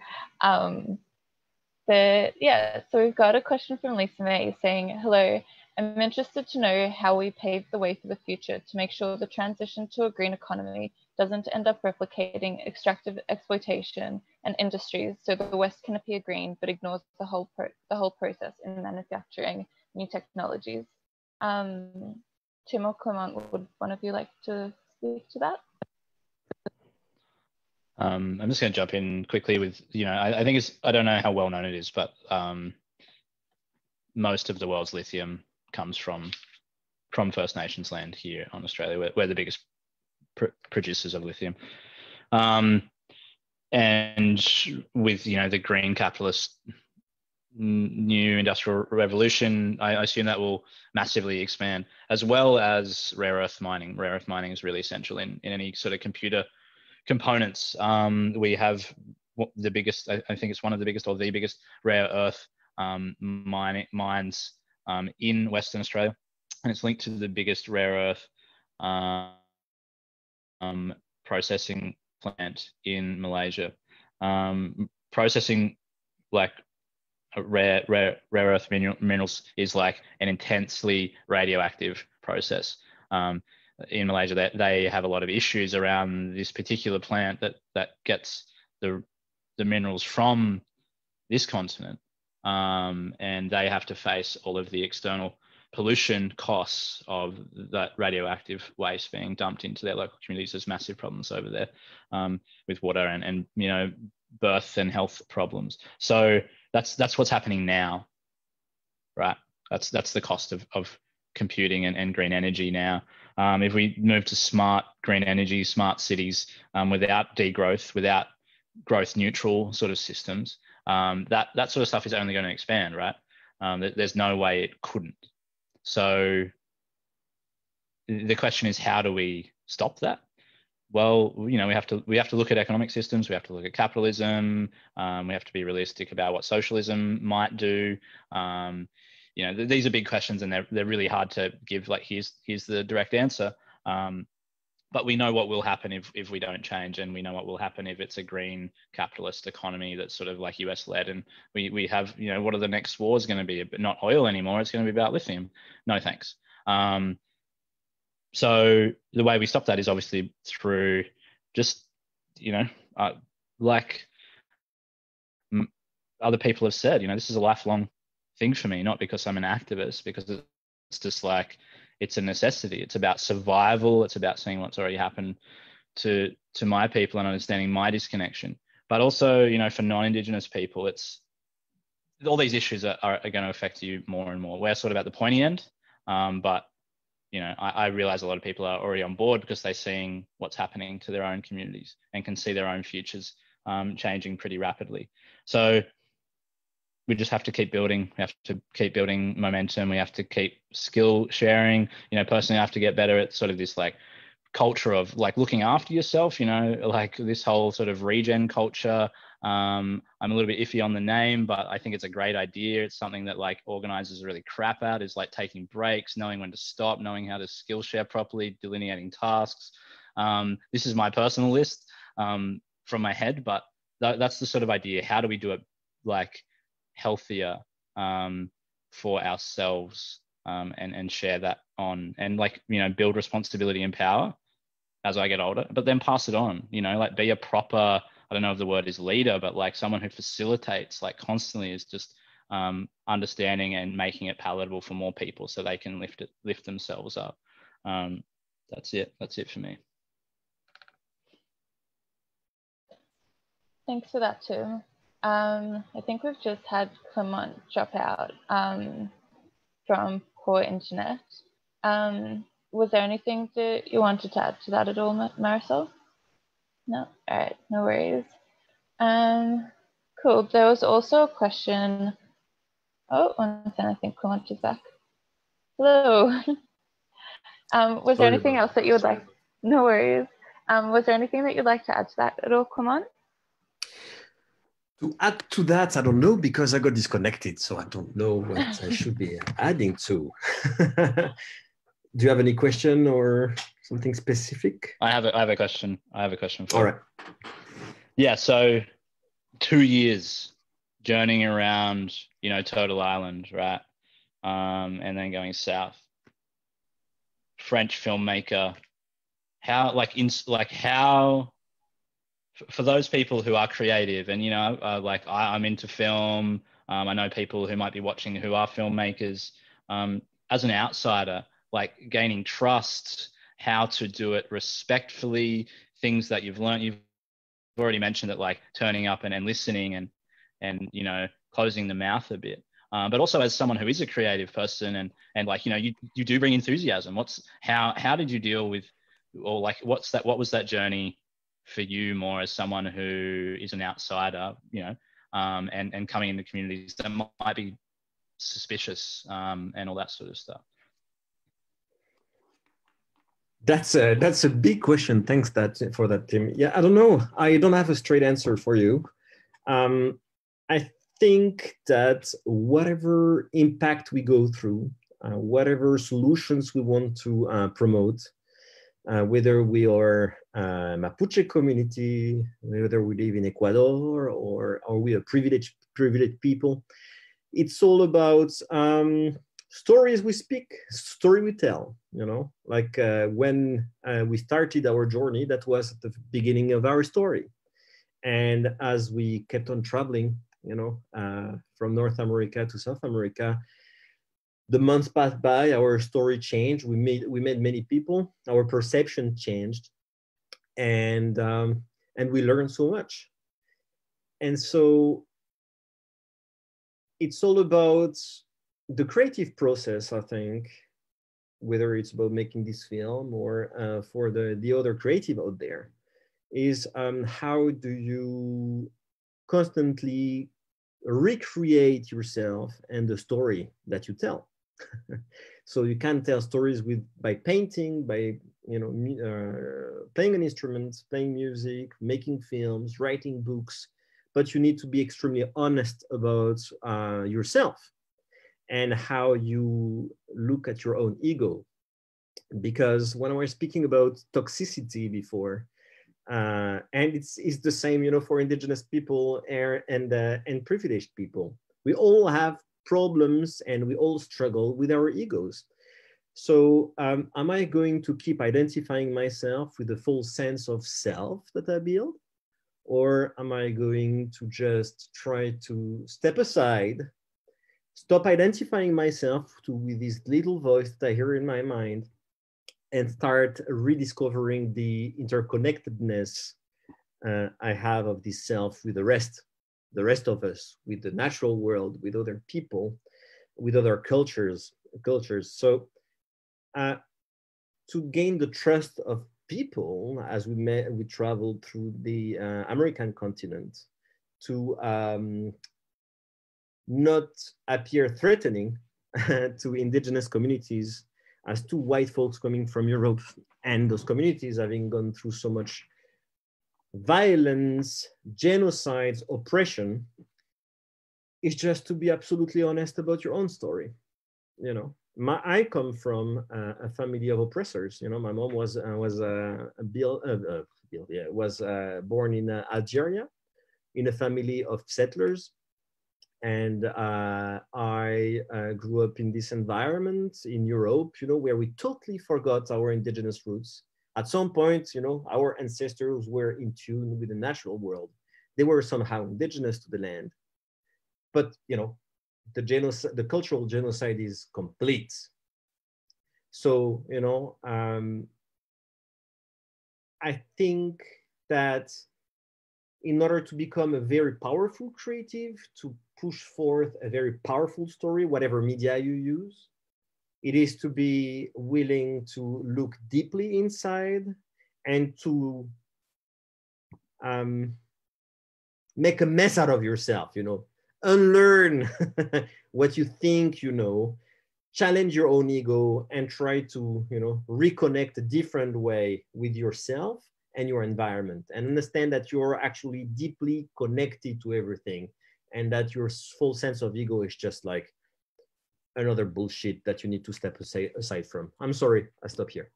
But yeah, so we've got a question from Lisa May saying, hello, I'm interested to know how we pave the way for the future to make sure the transition to a green economy doesn't end up replicating extractive exploitation and industries so the West can appear green but ignores the whole process in manufacturing new technologies. Tim or Clement, would one of you like to speak to that? I'm just going to jump in quickly with, I think I don't know how well known it is, but most of the world's lithium comes from First Nations land here on Australia. We're the biggest producers of lithium. And with, the green capitalist new industrial revolution, I assume that will massively expand, as well as rare earth mining. Rare earth mining is really essential in any sort of computer components. We have the biggest, I think it's one of the biggest or the biggest rare earth mines in Western Australia, and it's linked to the biggest rare earth processing plant in Malaysia. Processing like rare earth minerals is like an intensely radioactive process. In Malaysia, they have a lot of issues around this particular plant that gets the minerals from this continent, and they have to face all of the external pollution costs of that radioactive waste being dumped into their local communities. There's massive problems over there with water and birth and health problems. So that's what's happening now, right? That's the cost of computing and green energy now. If we move to smart green energy, smart cities, without degrowth, without growth neutral sort of systems, that sort of stuff is only going to expand, right? There's no way it couldn't. So the question is, how do we stop that? Well, we have to look at economic systems. We have to look at capitalism. We have to be realistic about what socialism might do. These are big questions, and they're really hard to give. Like, here's the direct answer. But we know what will happen if we don't change, and we know what will happen if it's a green capitalist economy that's sort of like US led. And we have, what are the next wars going to be? But not oil anymore. It's going to be about lithium. No thanks. So the way we stop that is obviously through just, like other people have said, this is a lifelong thing for me, not because I'm an activist, because it's just like, it's a necessity. It's about survival. It's about seeing what's already happened to my people and understanding my disconnection. But also, for non-Indigenous people, it's all these issues are going to affect you more and more. We're sort of at the pointy end, but I realize a lot of people are already on board because they're seeing what's happening to their own communities and can see their own futures changing pretty rapidly. So we just have to keep building. We have to keep building momentum. We have to keep skill sharing. Personally, I have to get better at sort of this like culture of like looking after yourself, like this whole sort of regen culture. I'm a little bit iffy on the name, but I think it's a great idea. It's something that like organizers really crap at, is like taking breaks, knowing when to stop, knowing how to skill share properly, delineating tasks. This is my personal list from my head, but that's the sort of idea. How do we do it like healthier for ourselves, and share that on, and like, build responsibility and power as I get older, but then pass it on, like be a proper, I don't know if the word is leader, but like someone who facilitates, like constantly is just understanding and making it palatable for more people so they can lift themselves up. That's it for me. Thanks for that, Tim. I think we've just had Clement drop out from poor internet. Was there anything that you wanted to add to that at all, Marisol? No? All right, no worries. Cool. There was also a question. Oh, one second, I think Clement is back. Hello. Was there anything else that you would like? No worries. Was there anything that you'd like to add to that at all, Clement? To add to that, I don't know, because I got disconnected, so I don't know what I should be adding to. Do you have any question or something specific? I have a question. For All right. Yeah. So 2 years journeying around, Turtle Island, right? And then going south. French filmmaker. How, for those people who are creative, and I'm into film. I know people who might be watching who are filmmakers. As an outsider, like gaining trust, how to do it respectfully, things that you've learned already mentioned that, like turning up and listening and you know, closing the mouth a bit. But also as someone who is a creative person and like, you know, you do bring enthusiasm. How did you deal with, or like, what was that journey for you more as someone who is an outsider, you know, and coming into communities that might be suspicious, and all that sort of stuff? That's a big question. Thanks for that, Tim. Yeah, I don't know. I don't have a straight answer for you. I think that whatever impact we go through, whatever solutions we want to promote, whether we are Mapuche community, whether we live in Ecuador or we are privileged people, it's all about stories we speak, story we tell, you know, like when we started our journey, that was at the beginning of our story. And as we kept on traveling, you know, from North America to South America, the months passed by, our story changed. We met many people, our perception changed, and we learned so much. And so it's all about the creative process, I think, whether it's about making this film or for the other creative out there, is how do you constantly recreate yourself and the story that you tell. So you can tell stories by painting, by, you know, playing an instrument, playing music, making films, writing books, but you need to be extremely honest about yourself and how you look at your own ego. Because when we're speaking about toxicity before, and it's the same, you know, for indigenous people and privileged people. We all have problems and we all struggle with our egos. So am I going to keep identifying myself with the full sense of self that I build? Or am I going to just try to step aside, stop identifying myself with this little voice that I hear in my mind, and start rediscovering the interconnectedness I have of this self with the rest of us, with the natural world, with other people, with other cultures. So to gain the trust of people as we traveled through the American continent, to not appear threatening to indigenous communities as two white folks coming from Europe, and those communities having gone through so much violence, genocides, oppression, is just to be absolutely honest about your own story. You know, I come from a family of oppressors. You know, my mom was born in Algeria in a family of settlers. And I grew up in this environment in Europe, you know, where we totally forgot our indigenous roots. At some point, you know, our ancestors were in tune with the natural world. They were somehow indigenous to the land. But, you know, the cultural genocide is complete. So, you know, I think that in order to become a very powerful creative, to push forth a very powerful story, whatever media you use, it is to be willing to look deeply inside and to make a mess out of yourself, you know, unlearn what you think you know, challenge your own ego, and try to, you know, reconnect a different way with yourself and your environment, and understand that you're actually deeply connected to everything, and that your full sense of ego is just like another bullshit that you need to step aside from. I'm sorry, I stop here.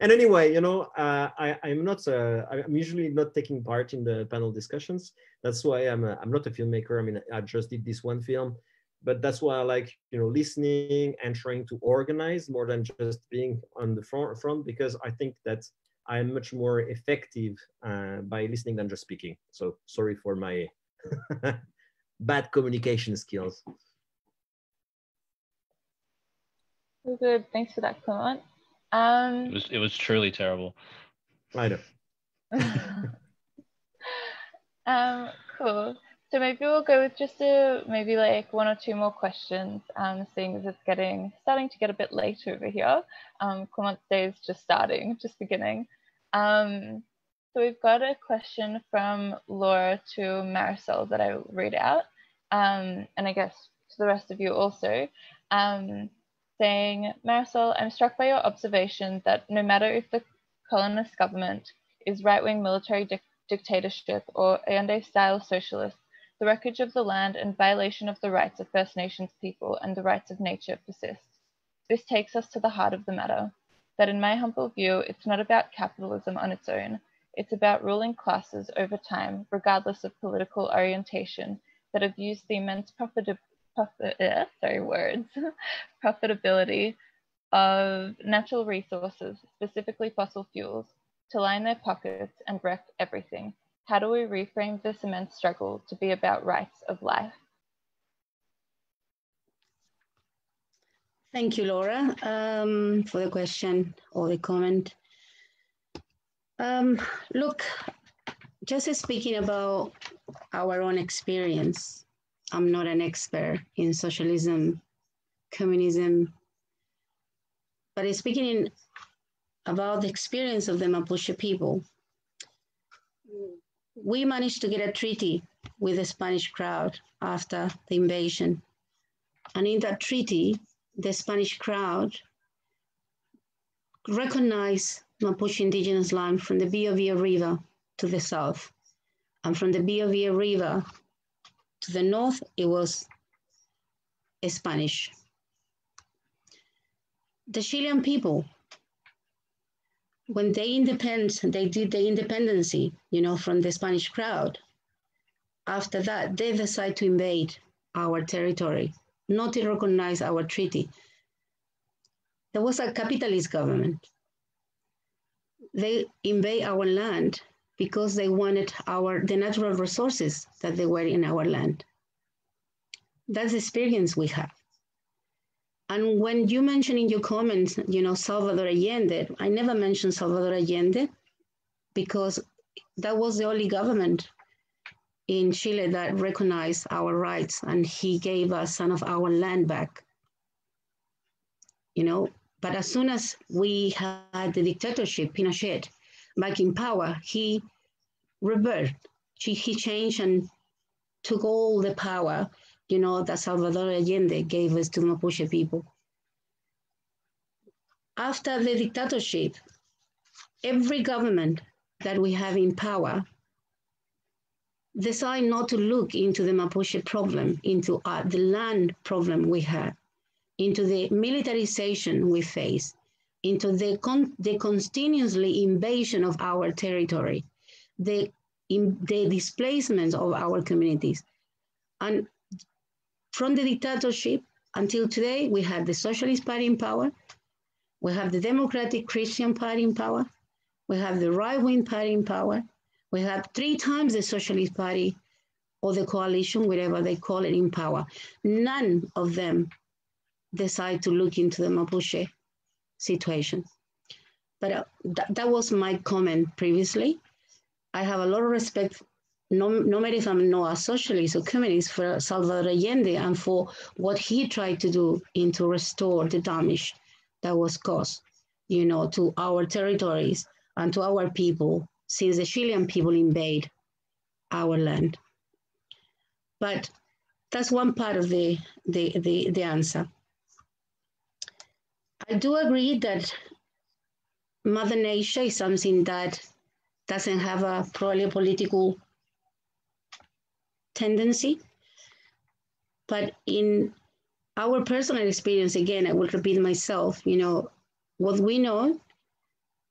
And anyway, you know, I'm usually not taking part in the panel discussions. That's why I'm not a filmmaker. I mean, I just did this one film, but that's why I like, you know, listening and trying to organize more than just being on the front, because I think that I'm much more effective by listening than just speaking. So sorry for my bad communication skills. Good. Thanks for that, Clement. It was truly terrible. I know. Cool. So maybe we'll go with just maybe like 1 or 2 more questions, seeing as it's starting to get a bit late over here. Clement's day is just beginning. So we've got a question from Laura to Marisol that I will read out, and I guess to the rest of you also, saying, Marisol, I'm struck by your observation that no matter if the colonist government is right-wing military dictatorship or Allende-style socialist, the wreckage of the land and violation of the rights of First Nations people and the rights of nature persist. This takes us to the heart of the matter, that in my humble view, it's not about capitalism on its own. It's about ruling classes over time, regardless of political orientation, that have used the immense profitability of natural resources, specifically fossil fuels, to line their pockets and wreck everything. How do we reframe this immense struggle to be about rights of life? Thank you, Laura, for the question or the comment. Look, just speaking about our own experience, I'm not an expert in socialism, communism, but speaking about the experience of the Mapuche people, we managed to get a treaty with the Spanish crowd after the invasion. And in that treaty, the Spanish crowd recognized Mapuche indigenous land from the Biobío River to the south. And from the Biobío River to the north, it was Spanish. The Chilean people, when they did the independency, from the Spanish crowd. After that, they decided to invade our territory, not to recognize our treaty. There was a capitalist government. They invade our land because they wanted the natural resources that they were in our land. That's the experience we have. And when you mention in your comments, Salvador Allende, I never mentioned Salvador Allende because that was the only government in Chile that recognized our rights, and he gave us some of our land back. But as soon as we had the dictatorship, Pinochet, back in power, he reversed. He changed and took all the power that Salvador Allende gave us to Mapuche people. After the dictatorship, every government that we have in power decide not to look into the Mapuche problem, into the land problem we have, into the militarization we face, into the continuously invasion of our territory, the displacement of our communities. And from the dictatorship until today, we have the Socialist Party in power, we have the Democratic Christian Party in power, we have the right-wing party in power, we have 3 times the Socialist Party or the coalition, whatever they call it, in power. None of them decide to look into the Mapuche situation. But that was my comment previously. I have a lot of respect, no matter if I'm not a socialist or communist, for Salvador Allende and for what he tried to do to restore the damage that was caused, to our territories and to our people since the Chilean people invade our land. But that's one part of the answer. I do agree that Mother Nature is something that doesn't have probably a political tendency, but in our personal experience, again, I will repeat myself, what we know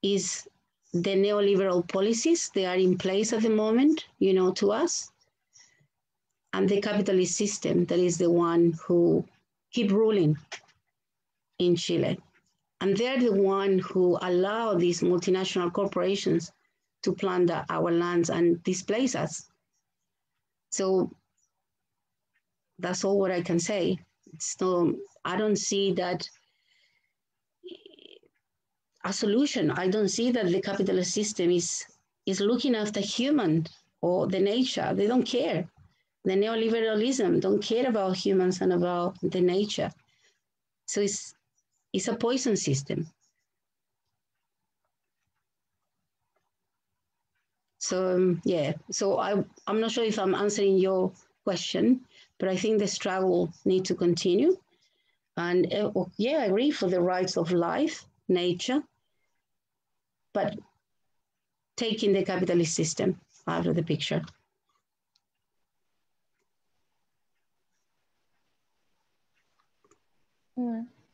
is the neoliberal policies, they are in place at the moment, to us, and the capitalist system that is the one who keep ruling in Chile. And they're the one who allow these multinational corporations to plunder our lands and displace us. So that's all what I can say. So I don't see that a solution. I don't see that the capitalist system is looking after humans or the nature. They don't care. The neoliberalism don't care about humans and about the nature. So it's a poison system. So yeah, so I'm not sure if I'm answering your question, but I think the struggle needs to continue. And yeah, I agree for the rights of life, nature, but taking the capitalist system out of the picture.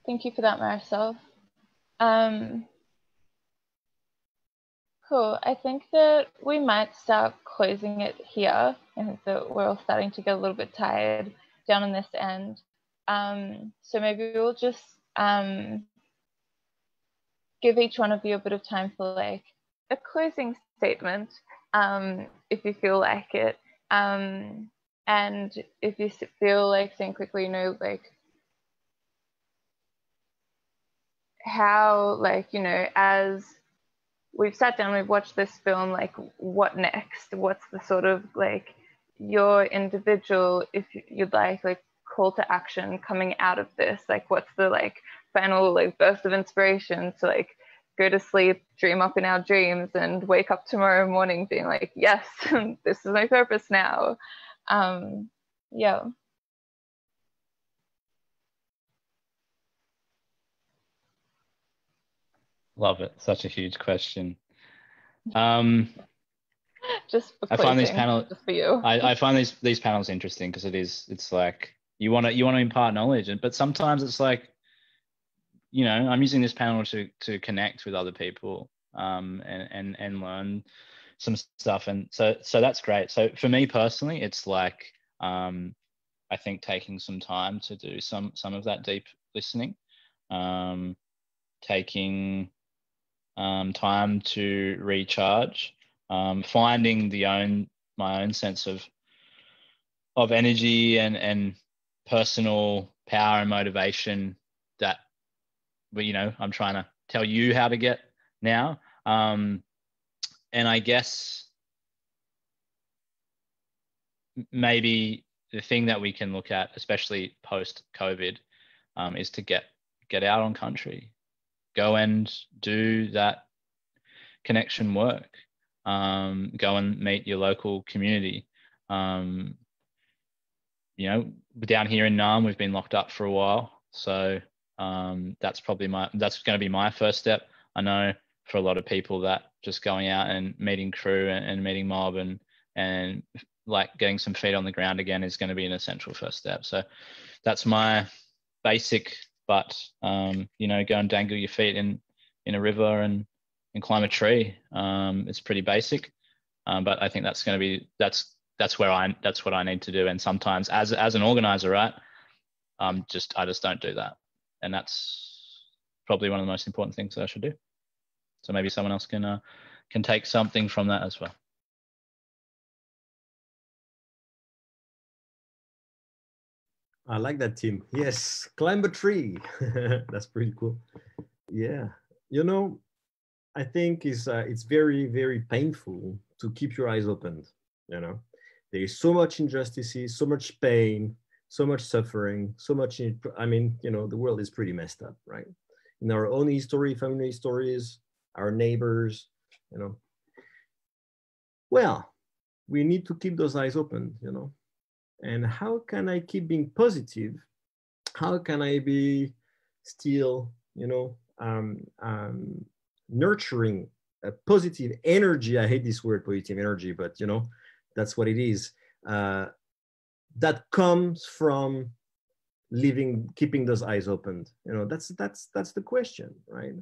Thank you for that, Marisol. Cool. I think that we might start closing it here. I think that we're all starting to get a little bit tired down on this end. So maybe we'll just give each one of you a bit of time for like a closing statement, if you feel like it. And if you feel like saying quickly, like how, like, as we've sat down, we've watched this film, like what next? What's the sort of like your individual, if you'd like call to action coming out of this? Like what's the like final like burst of inspiration to like go to sleep, dream up in our dreams, and wake up tomorrow morning being like, yes, this is my purpose now. Yeah. Love it. Such a huge question. Just for I find these panels for you. I find these panels interesting because it's like you want to impart knowledge, but sometimes it's like, I'm using this panel to connect with other people and learn some stuff, and so that's great. So for me personally, it's like I think taking some time to do some of that deep listening, taking time to recharge, finding my own sense of energy and personal power and motivation that, I'm trying to tell you how to get now. And I guess maybe the thing that we can look at, especially post-COVID, is to get out on country, go and do that connection work, go and meet your local community. Down here in Naarm, we've been locked up for a while, so that's going to be my first step. I know for a lot of people that just going out and meeting crew and meeting mob and like getting some feet on the ground again is going to be an essential first step. So that's my basic, but go and dangle your feet in a river and climb a tree. It's pretty basic, but I think that's going to be that's what I need to do. And sometimes as an organizer, right, I just don't do that, and that's probably one of the most important things that I should do. So maybe someone else can take something from that as well. I like that, Tim. Yes, climb a tree. That's pretty cool. Yeah, I think it's very, very painful to keep your eyes open. There is so much injustices, so much pain, so much suffering, so much. The world is pretty messed up, right? In our own history, family stories, our neighbors, Well, we need to keep those eyes open, And how can I keep being positive? How can I be still, nurturing a positive energy? I hate this word, positive energy, but that's what it is. That comes from keeping those eyes open. That's the question, right?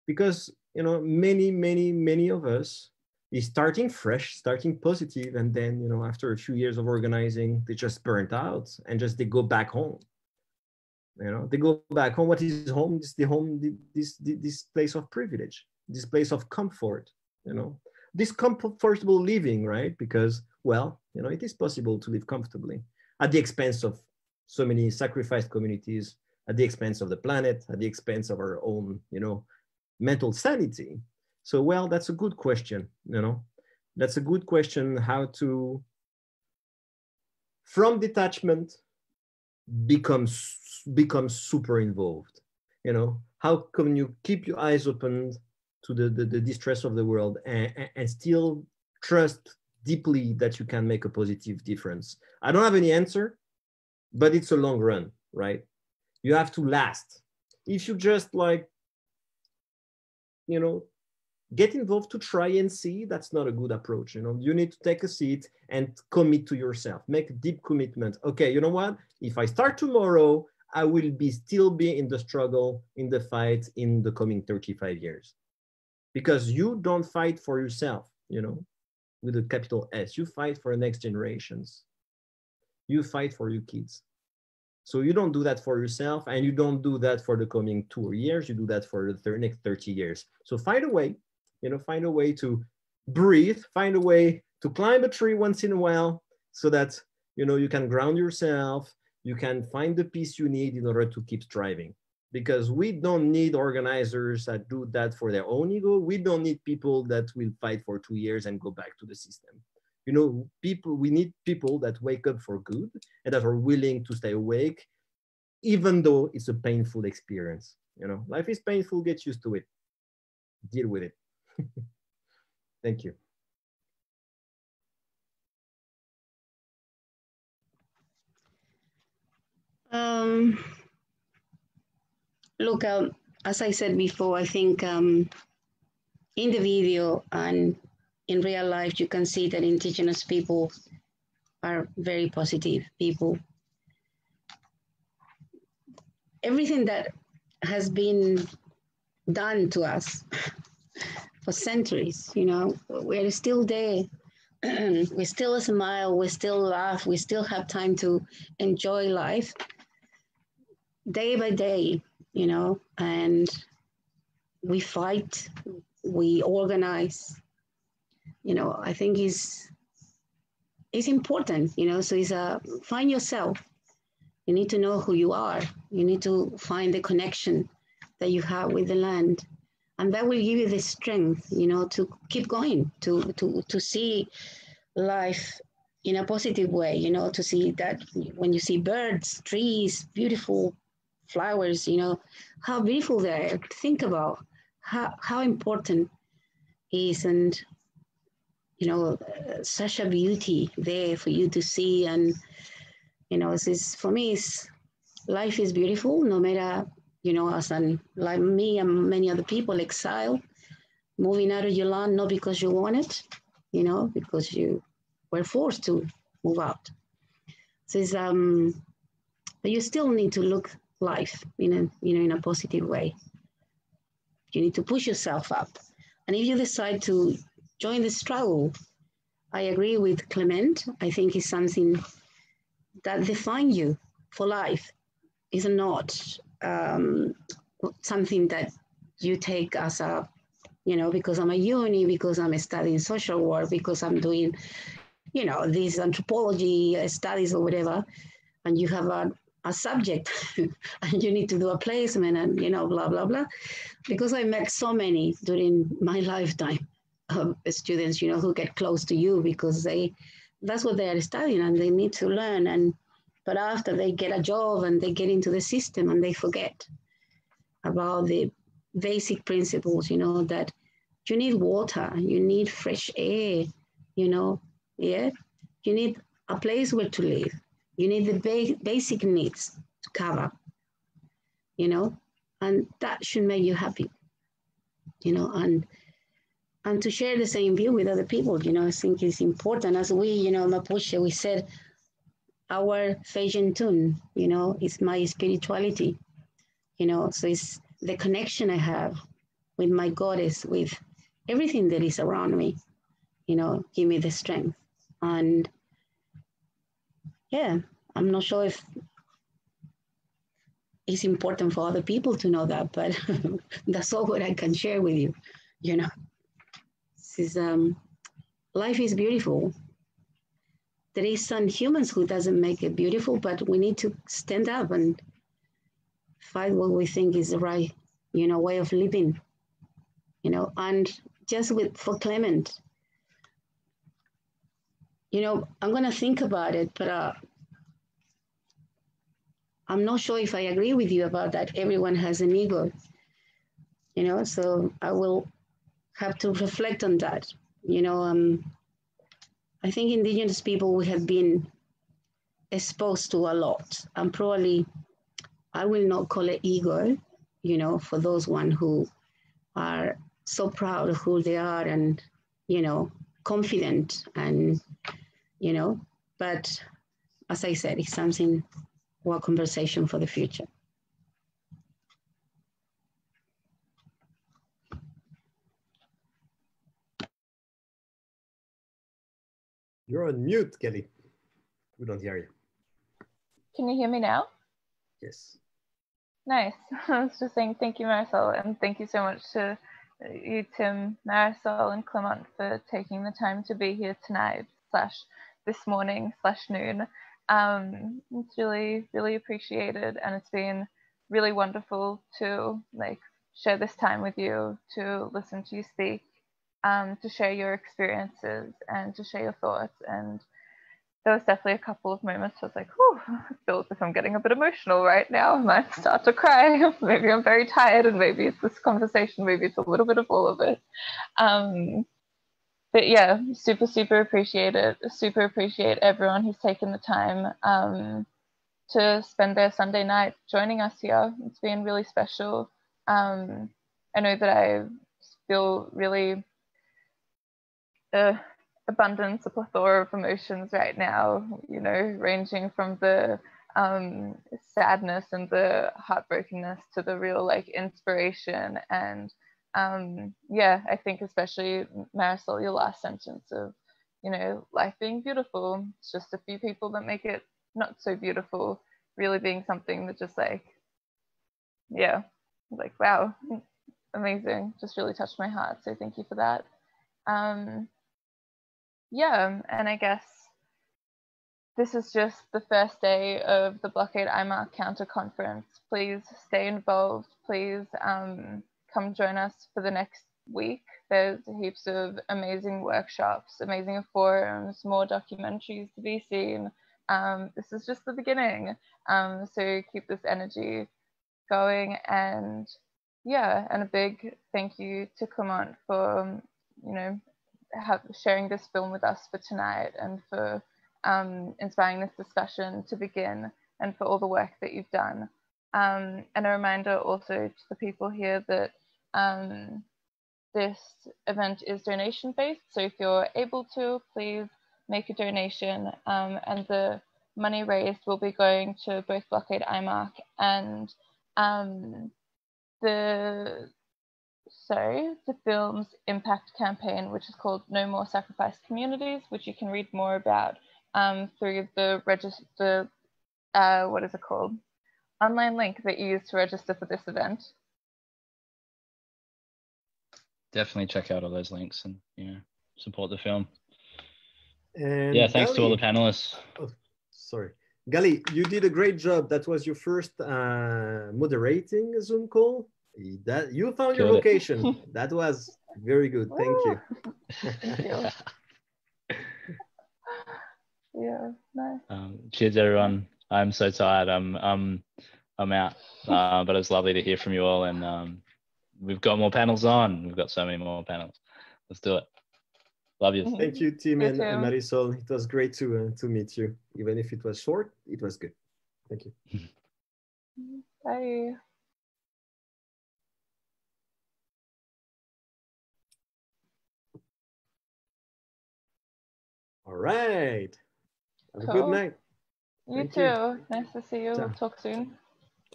Because many of us is starting fresh, starting positive, and then after a few years of organizing, they just burnt out and they go back home. They go back home. What is home? It's the home, this place of privilege, this place of comfort, this comfortable living, right? Because, it is possible to live comfortably at the expense of so many sacrificed communities, at the expense of the planet, at the expense of our own, mental sanity. So, that's a good question, That's a good question. How to, from detachment, become super involved. You know, how can you keep your eyes open to the distress of the world and still trust deeply that you can make a positive difference? I don't have any answer, but it's a long run, right? You have to last. If you just like, you know, get involved to try and see, that's not a good approach. You know, you need to take a seat and commit to yourself, make a deep commitment. Okay, you know what? If I start tomorrow, I will still be in the struggle, in the fight in the coming 35 years. Because you don't fight for yourself, you know, with a capital S. You fight for the next generations. You fight for your kids. So you don't do that for yourself, and you don't do that for the coming 2 years. You do that for the next 30 years. So find a way, you know, find a way to breathe, find a way to climb a tree once in a while so that, you know, you can ground yourself, you can find the peace you need in order to keep striving. Because we don't need organizers that do that for their own ego. We don't need people that will fight for 2 years and go back to the system. You know, we need people that wake up for good and that are willing to stay awake, even though it's a painful experience. You know, life is painful, get used to it, deal with it. Thank you. Look, as I said before, I think in the video and in real life, you can see that Indigenous people are very positive people. Everything that has been done to us for centuries, you know, we're still there. We still smile, we still laugh, we still have time to enjoy life day by day, you know, and we fight, we organize, you know. I think it's important, you know. So it's find yourself. You need to know who you are. You need to find the connection that you have with the land, and that will give you the strength, you know, to keep going, to see life in a positive way, you know, to see that when you see birds, trees, beautiful flowers, you know, how beautiful they are. Think about how important is, and you know, such a beauty there for you to see. And you know, for me, life is beautiful, no matter, you know, like me and many other people, exile, moving out of your land, not because you want it, you know, because you were forced to move out. So but you still need to look life in a positive way. You need to push yourself up. And if you decide to join the struggle, I agree with Clement. I think it's something that defines you for life. It's not something that you take as a, you know, because I'm a uni, because I'm studying social work, because I'm doing, you know, these anthropology studies or whatever, and you have a subject and you need to do a placement and, you know, blah, blah, blah. Because I met so many during my lifetime of students, you know, who get close to you because that's what they are studying and they need to learn. But after they get a job and they get into the system and they forget about the basic principles, you know, that you need water, you need fresh air, you know, yeah, you need a place where to live. You need the basic needs to cover, you know, and that should make you happy, you know, and to share the same view with other people, you know. I think it's important. As we, you know, Mapuche, we said our Fijian tune, you know, is my spirituality, you know, so it's the connection I have with my goddess, with everything that is around me, you know, give me the strength. And yeah, I'm not sure if it's important for other people to know that, but that's all what I can share with you, you know. This is, life is beautiful. There is some humans who doesn't make it beautiful, but we need to stand up and fight what we think is the right, you know, way of living, you know. And just for Clement, you know, I'm going to think about it, but I'm not sure if I agree with you about that. Everyone has an ego, you know, so I will have to reflect on that. You know, I think Indigenous people, we have been exposed to a lot, and probably I will not call it ego, you know, for those one who are so proud of who they are and, you know, confident and, you know, but as I said, it's something or a conversation for the future. You're on mute, Kelly. We don't hear you. Can you hear me now? Yes. Nice. I was just saying thank you, Marisol, and thank you so much to you, Tim, Marisol, and Clement for taking the time to be here tonight / this morning / noon. It's really, really appreciated, and it's been really wonderful to like share this time with you, to listen to you speak, to share your experiences and to share your thoughts. And there was definitely a couple of moments I was like, whew, I feel as if I'm getting a bit emotional right now. I might start to cry. Maybe I'm very tired, and maybe it's this conversation, maybe it's a little bit of all of it. But yeah, super, super appreciate it. Super appreciate everyone who's taken the time to spend their Sunday night joining us here. It's been really special. I know that I feel really abundance, a plethora of emotions right now, you know, ranging from the sadness and the heartbrokenness to the real like inspiration. And yeah, I think especially Marisol, your last sentence of, you know, life being beautiful, it's just a few people that make it not so beautiful, really being something that just like, yeah, like, wow, amazing, just really touched my heart. So thank you for that. Yeah, and I guess this is just the first day of the Blockade Imarc Counter Conference. Please stay involved. Please come join us for the next week. There's heaps of amazing workshops, amazing forums, more documentaries to be seen. This is just the beginning. So keep this energy going. And yeah, and a big thank you to Clement for, you know, sharing this film with us for tonight, and for inspiring this discussion to begin, and for all the work that you've done. And a reminder also to the people here that this event is donation based. So if you're able to, please make a donation, and the money raised will be going to both Blockade Imarc and the film's impact campaign, which is called No More Sacrificed Communities, which you can read more about through the what is it called? Online link that you use to register for this event. Definitely check out all those links and, you know, support the film. And yeah, thanks to all the panelists. Oh, sorry. Gali, you did a great job. That was your first moderating a Zoom call. That you found your vocation. That was very good. Thank you. Thank you. Yeah, nice. Cheers, everyone. I'm so tired. I'm out. But it's lovely to hear from you all, and we've got more panels on. We've got so many more panels. Let's do it. Love you. Thank you, Tim and Marisol. It was great to meet you. Even if it was short, it was good. Thank you. Bye. All right. Have a good night. You too. Nice to see you. We'll talk soon.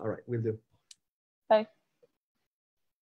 All right, we'll do. Bye.